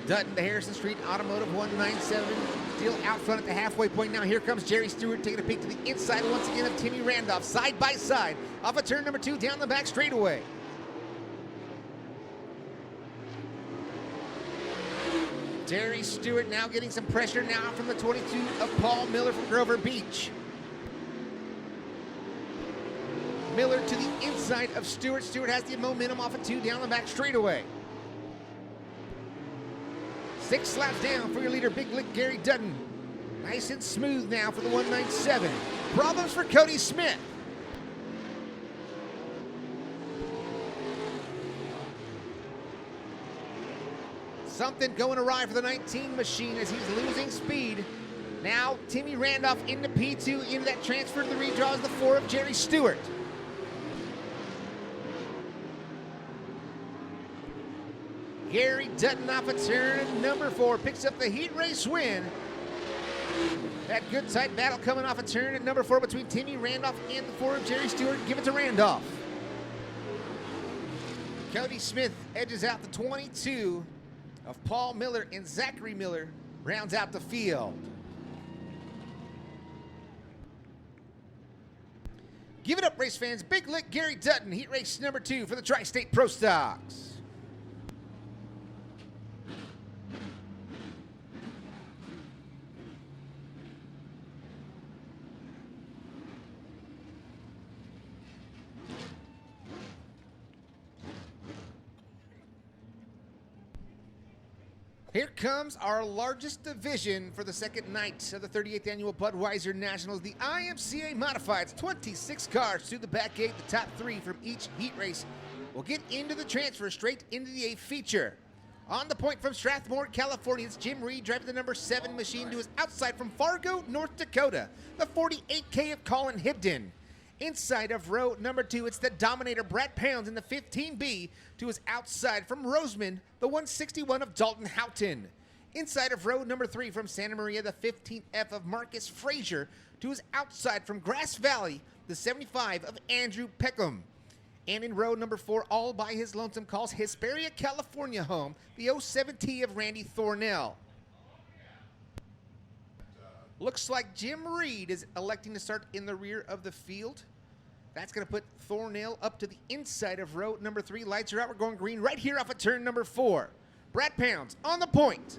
Dutton to Harrison Street Automotive 197. Still out front at the halfway point now. Here comes Jerry Stewart taking a peek to the inside once again of Timmy Randolph. Side by side off of turn number 2 down the back straightaway. Jerry Stewart now getting some pressure now from the 22 of Paul Miller from Grover Beach. Miller to the inside of Stewart. Stewart has the momentum off of 2 down the back straightaway. 6 laps down for your leader, Big Lick Gary Dutton. Nice and smooth now for the 197. Problems for Cody Smith. Something going awry for the 19 machine as he's losing speed. Now Timmy Randolph into P2, into that transfer to the redraw is the 4 of Jerry Stewart. Gary Dutton off of turn number 4 picks up the heat race win. That good tight battle coming off of turn at number 4 between Timmy Randolph and the 4 of Jerry Stewart. Give it to Randolph. Cody Smith edges out the 22 of Paul Miller, and Zachary Miller rounds out the field. Give it up, race fans. Big lick Gary Dutton, heat race number 2 for the Tri-State Pro Stocks. Here comes our largest division for the second night of the 38th Annual Budweiser Nationals. The IMCA Modifieds, 26 cars through the back gate. The top 3 from each heat race will get into the transfer straight into the A feature. On the point from Strathmore, California, it's Jim Reed driving the number 7 machine to his outside from Fargo, North Dakota. The 48K of Colin Hibden. Inside of row number 2, it's the Dominator Brad Pounds in the 15B to his outside from Roseman, the 161 of Dalton Houghton. Inside of row number 3 from Santa Maria, the 15F of Marcus Frazier to his outside from Grass Valley, the 75 of Andrew Peckham. And in row number 4, all by his lonesome, calls Hesperia, California home, the 07T of Randy Thornell. Looks like Jim Reed is electing to start in the rear of the field. That's going to put Thornell up to the inside of row number 3. Lights are out. We're going green right here off of turn number 4. Brad Pounds on the point.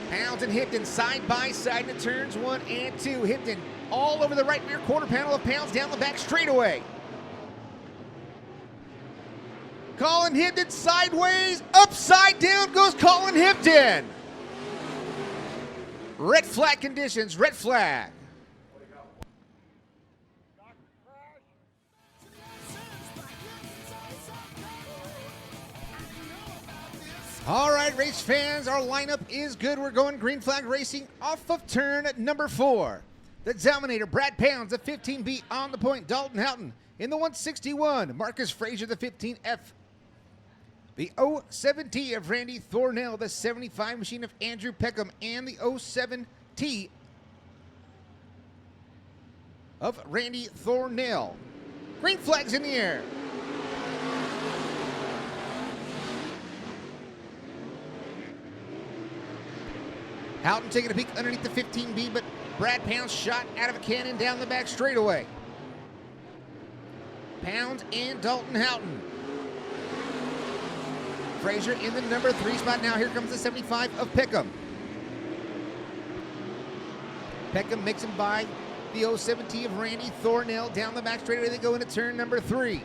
Pounds and Hibden side by side in turns 1 and 2. Hibden all over the right rear quarter panel of Pounds down the back straightaway. Colin Hibden sideways, upside down goes Colin Hibden. Red flag conditions, red flag. All right, race fans, our lineup is good. We're going green flag racing off of turn at number 4. The Dominator, Brad Pounds, the 15B on the point. Dalton Houghton in the 161. Marcus Frazier, the 15F. The 07T of Randy Thornell, the 75 machine of Andrew Peckham, and the 07T of Randy Thornell. Green flags in the air. Houghton taking a peek underneath the 15B, but Brad Pounds shot out of a cannon down the back straightaway. Pounds and Dalton Houghton. Frazier in the number 3 spot. Now here comes the 75 of Peckham. Peckham makes him by the 07T of Randy Thornell. Down the back straightaway they go into turn number 3.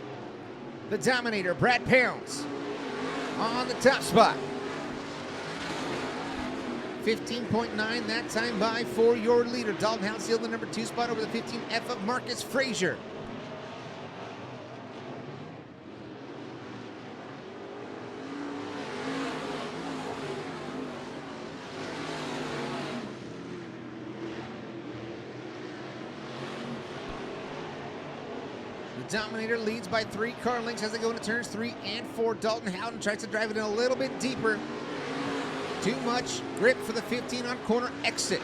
The Dominator, Brad Pounds, on the top spot. 15.9 that time by for your leader. Dalton Houghton sealed the number 2 spot over the 15F of Marcus Frazier. The Dominator leads by 3 car lengths as they go into turns 3 and 4. Dalton Houghton tries to drive it in a little bit deeper. Too much grip for the 15 on corner exit.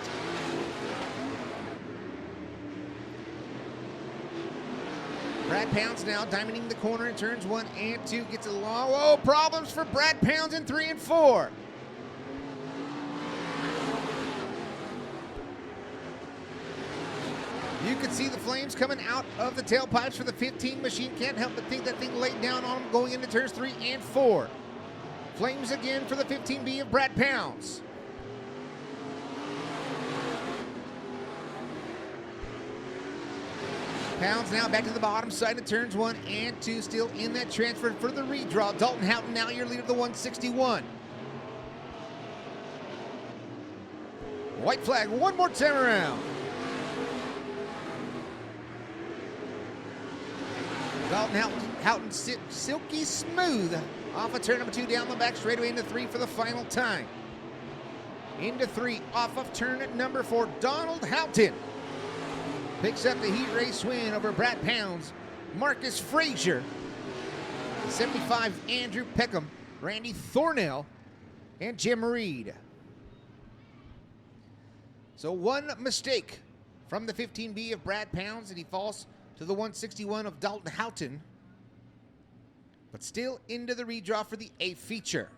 Brad Pounds now diamonding the corner in turns 1 and 2. Gets a long, whoa, problems for Brad Pounds in 3 and 4. You can see the flames coming out of the tailpipes for the 15 machine. Can't help but think that thing laid down on him going into turns 3 and 4. Flames again for the 15B of Brad Pounds. Pounds now back to the bottom side of turns 1 and 2. Still in that transfer for the redraw. Dalton Houghton now your leader of the 161. White flag one more time around. Dalton Houghton silky smooth off of turn number 2 down the back straightaway into 3 for the final time. Into 3 off of turn at number 4. Donald Houghton picks up the heat race win over Brad Pounds Marcus Frazier. 75, Andrew Peckham, Randy Thornell, and Jim Reed. So one mistake from the 15B of Brad Pounds, and he falls to the 161 of Dalton Houghton, but still into the redraw for the A feature.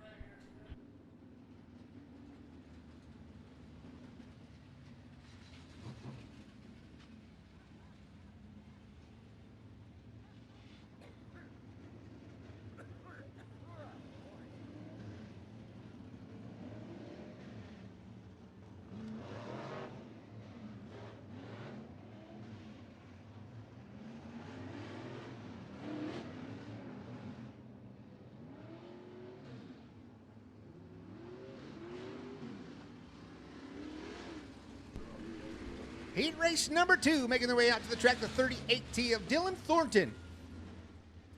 Heat race number 2, making their way out to the track, the 38T of Dylan Thornton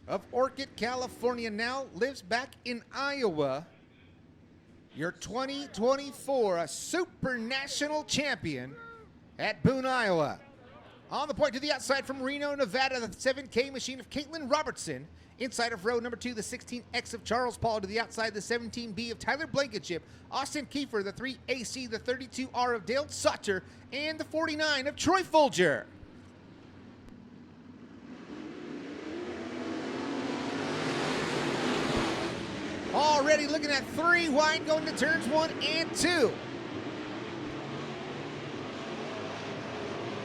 of Orchid, California, now lives back in Iowa. Your 2024 Super National Champion at Boone, Iowa. On the point to the outside from Reno, Nevada, the 7K machine of Caitlin Robertson. Inside of row number 2, the 16X of Charles Paul. To the outside, the 17B of Tyler Blankenship. Austin Kiefer, the 3AC, the 32R of Dale Sauter, and the 49 of Troy Folger. Already looking at 3 wide going to turns 1 and 2.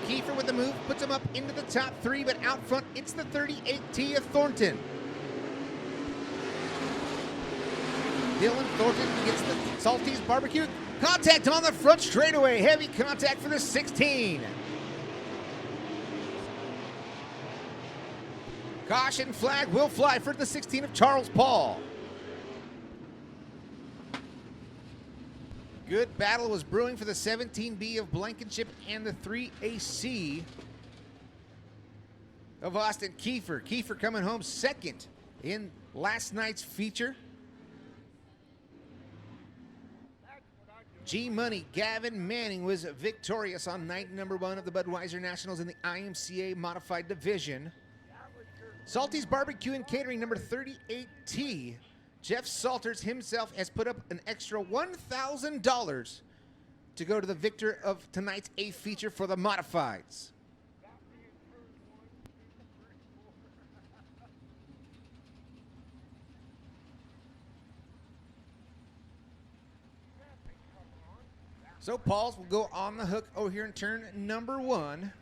Kiefer with the move puts him up into the top 3, but out front it's the 38T of Thornton. Dylan Thornton gets the Salty's Barbecue. Contact on the front straightaway. Heavy contact for the 16. Caution flag will fly for the 16 of Charles Paul. Good battle was brewing for the 17B of Blankenship and the 3AC of Austin Kiefer. Kiefer coming home second in last night's feature. G-Money Gavin Manning was victorious on night number 1 of the Budweiser Nationals in the IMCA Modified Division. Salty's Barbecue and Catering number 38T. Jeff Salters himself has put up an extra $1,000 to go to the victor of tonight's A feature for the Modifieds. So Pauls will go on the hook over here in turn number 1.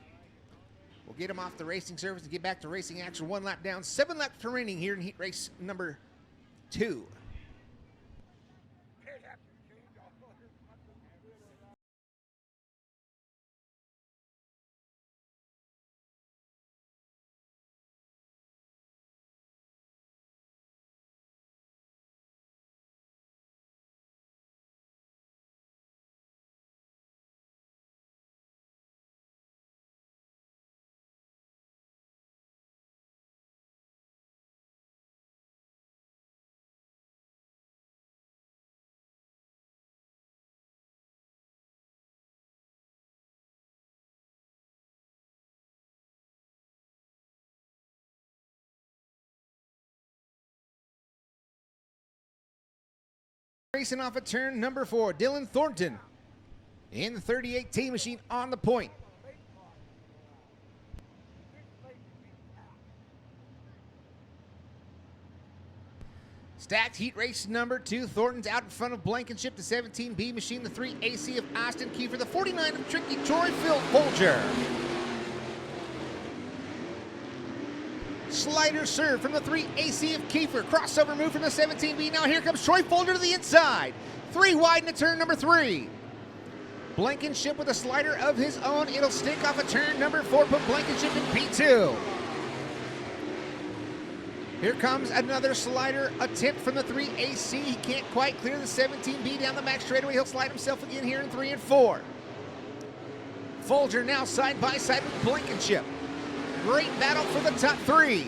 We'll get him off the racing surface and get back to racing action. 1 lap down, 7 laps remaining here in heat race number 2. Racing off at turn number 4, Dylan Thornton in the 38T machine on the point. Stacked heat race number 2, Thornton's out in front of Blankenship, the 17B machine, the 3AC of Austin Kiefer, the 49 of Tricky Troy Folger. Slider serve from the 3AC of Kiefer. Crossover move from the 17B. Now here comes Troy Folger to the inside. 3 wide into turn number 3. Blankenship with a slider of his own. It'll stick off of turn number 4. Put Blankenship in P2. Here comes another slider attempt from the 3AC. He can't quite clear the 17B down the back straightaway. He'll slide himself again here in 3 and 4. Folger now side by side with Blankenship. Great battle for the top 3.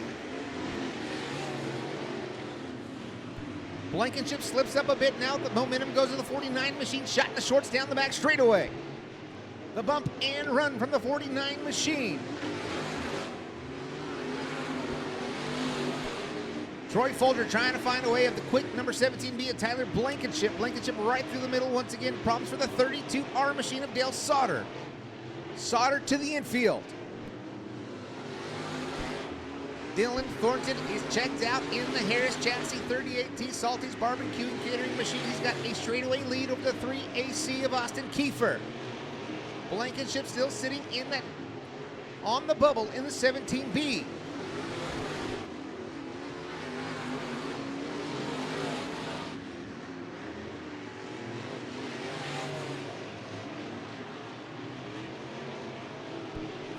Blankenship slips up a bit now. The momentum goes to the 49 machine. Shot in the shorts down the back straightaway. The bump and run from the 49 machine. Troy Folger trying to find a way of the quick number 17B of Tyler Blankenship. Blankenship right through the middle once again. Problems for the 32R machine of Dale Sauter. Sauter to the infield. Dylan Thornton is checked out in the Harris Chassis 38T Salty's Barbecue and Catering Machine. He's got a straightaway lead over the 3AC of Austin Kiefer. Blankenship still sitting in that on the bubble in the 17B.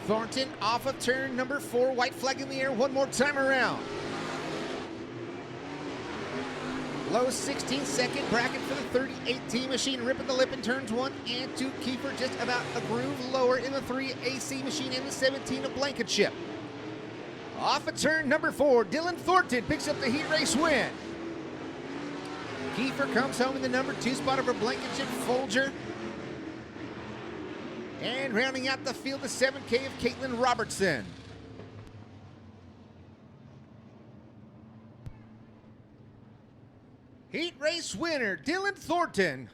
Thornton off of turn number 4, white flag in the air one more time around. Low 16-second bracket for the 38T machine, ripping the lip in turns 1 and 2. Kiefer just about a groove lower in the 3AC machine and the 17 of Blankenship. Off of turn number 4, Dylan Thornton picks up the heat race win. Kiefer comes home in the number 2 spot over Blankenship. Folger. And rounding out the field, the 7K of Caitlin Robertson. Heat race winner, Dylan Thornton.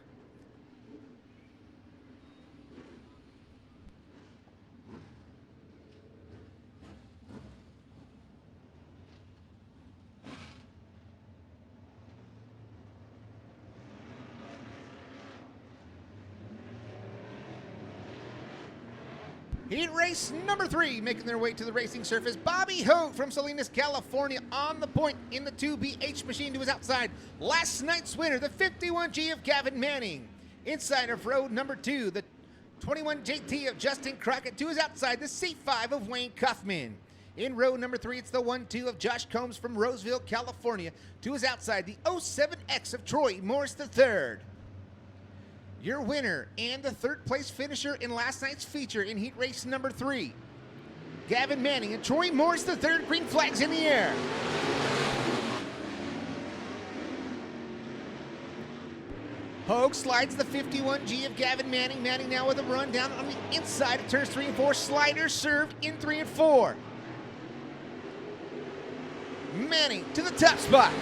Heat race number 3, making their way to the racing surface. Bobby Hogue from Salinas, California, on the point in the 2BH machine to his outside. Last night's winner, the 51G of Gavin Manning. Inside of row number 2, the 21JT of Justin Crockett to his outside, the C5 of Wayne Cuffman. In row number 3, it's the 1-2 of Josh Combs from Roseville, California to his outside, the 07X of Troy Morris III. Your winner and the 3rd place finisher in last night's feature in heat race number 3, Gavin Manning and Troy Morris III, green flags in the air. Hogue slides the 51G of Gavin Manning. Manning now with a run down on the inside of turns 3 and 4. Slider served in 3 and 4. Manning to the top spot.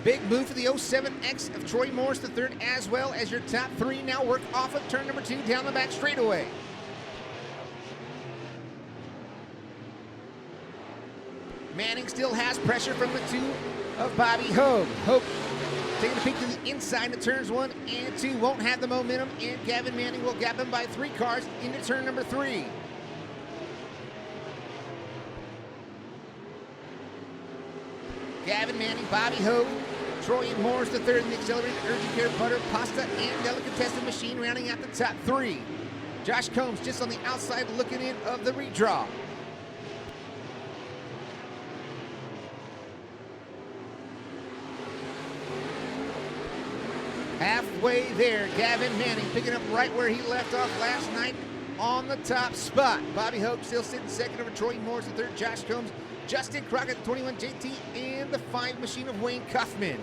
Big move for the 07X of Troy Morris III, as well as your top 3 now work off of turn number 2 down the back straightaway. Manning still has pressure from the 2 of Bobby Hogue. Hogue taking a peek to the inside of turns 1 and 2. Won't have the momentum, and Gavin Manning will gap him by 3 cars into turn number 3. Gavin Manning, Bobby Hogue, Troy Morris III in the accelerated urgent care butter, pasta, and delicatessen machine rounding out the top 3. Josh Combs just on the outside looking in of the redraw. Halfway there, Gavin Manning picking up right where he left off last night on the top spot. Bobby Hogue still sitting second over Troy Morris III, Josh Combs, Justin Crockett, the 21JT, and the 5 machine of Wayne Cuffman.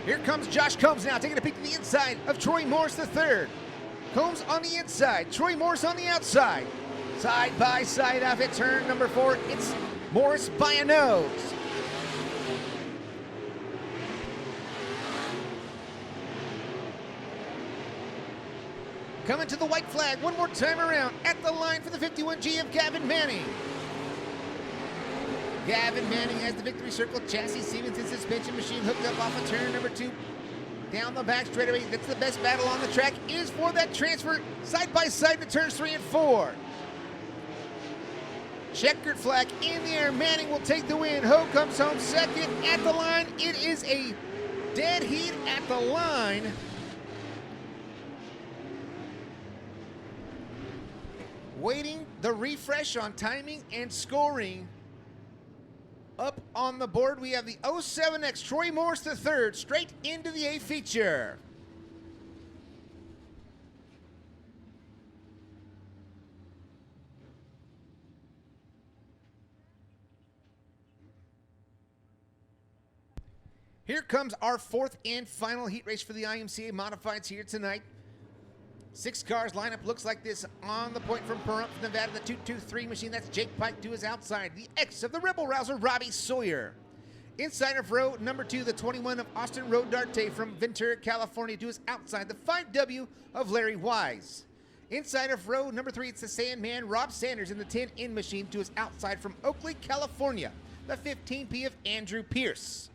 Here comes Josh Combs now, taking a peek to the inside of Troy Morris III. Combs on the inside, Troy Morris on the outside. Side by side off at turn number 4, it's Morris by a nose. Coming to the white flag one more time around at the line for the 51G of Gavin Manning. Gavin Manning has the victory circle, chassis, Siemens, and suspension machine hooked up off of turn number 2. Down the back straightaway, that's the best battle on the track, is for that transfer side by side to turns 3 and 4. Checkered flag in the air, Manning will take the win. Hogue comes home second at the line. It is a dead heat at the line. Waiting the refresh on timing and scoring. Up on the board, we have the 07X Troy Morris III straight into the A feature. Here comes our fourth and final heat race for the IMCA Modifieds here tonight. 6 cars lineup looks like this on the point from Pahrump, Nevada, the 223 machine. That's Jake Pike to his outside. The X of the Rebel Rouser, Robbie Sawyer. Inside of row number 2, the 21 of Austin Rodarte from Ventura, California to his outside. The 5W of Larry Wise. Inside of row number 3, it's the Sandman, Rob Sanders in the 10N machine to his outside from Oakley, California. The 15P of Andrew Pierce.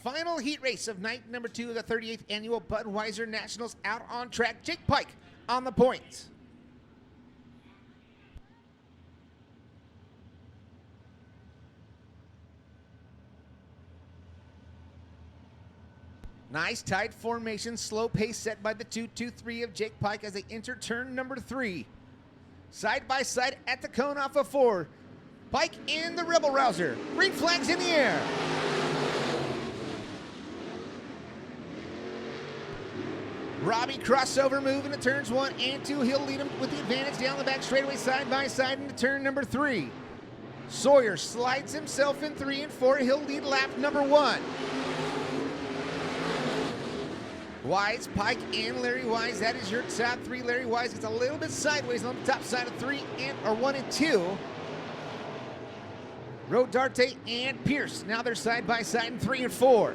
Final heat race of night number 2 of the 38th annual Budweiser Nationals out on track. Jake Pike on the point. Nice tight formation, slow pace set by the 223 of Jake Pike as they enter turn number 3. Side by side at the cone off of 4. Pike in the Rebel Rouser. Green flags in the air. Robbie crossover move into turns 1 and 2. He'll lead him with the advantage down the back straightaway side by side into turn number 3. Sawyer slides himself in 3 and 4. He'll lead lap number 1. Wise, Pike, and Larry Wise. That is your top 3. Larry Wise gets a little bit sideways on the top side of 1 and 2. Rodarte and Pierce. Now they're side by side in 3 and 4.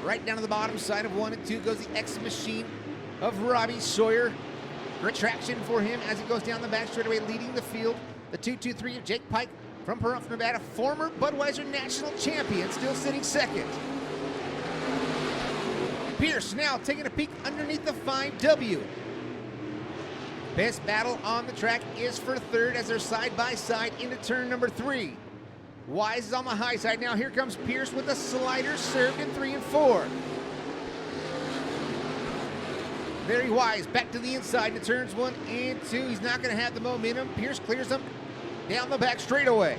Right down to the bottom side of 1 and 2 goes the X machine of Robbie Sawyer. Retraction for him as he goes down the back straightaway, leading the field. The 223 of Jake Pike from Pahrump, Nevada, former Budweiser national champion, still sitting second. Pierce now taking a peek underneath the 5W. Best battle on the track is for third as they're side by side into turn number 3. Wise is on the high side. Now here comes Pierce with a slider served in 3 and 4. Very Wise back to the inside to turns 1 and 2. He's not going to have the momentum. Pierce clears them down the back straightaway.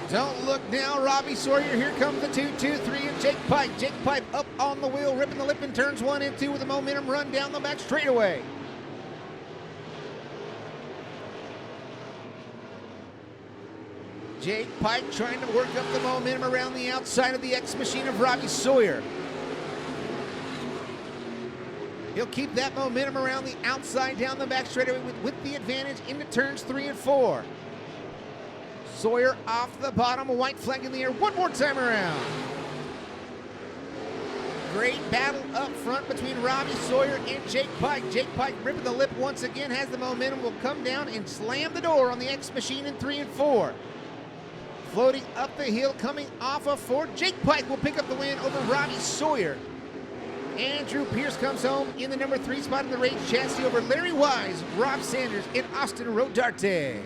Don't look now, Robbie Sawyer. Here comes the 223 and Jake Pike. Jake Pike up on the wheel, ripping the lip in turns 1 and 2 with a momentum run down the back straightaway. Jake Pike trying to work up the momentum around the outside of the X machine of Robbie Sawyer. He'll keep that momentum around the outside down the back straightaway with the advantage into turns 3 and 4. Sawyer off the bottom, a white flag in the air one more time around. Great battle up front between Robbie Sawyer and Jake Pike. Jake Pike ripping the lip once again, has the momentum, will come down and slam the door on the X machine in 3 and 4. Floating up the hill, coming off of 4. Jake Pike will pick up the win over Robbie Sawyer. Andrew Pierce comes home in the number 3 spot in the race chassis over Larry Wise, Rob Sanders, and Austin Rodarte.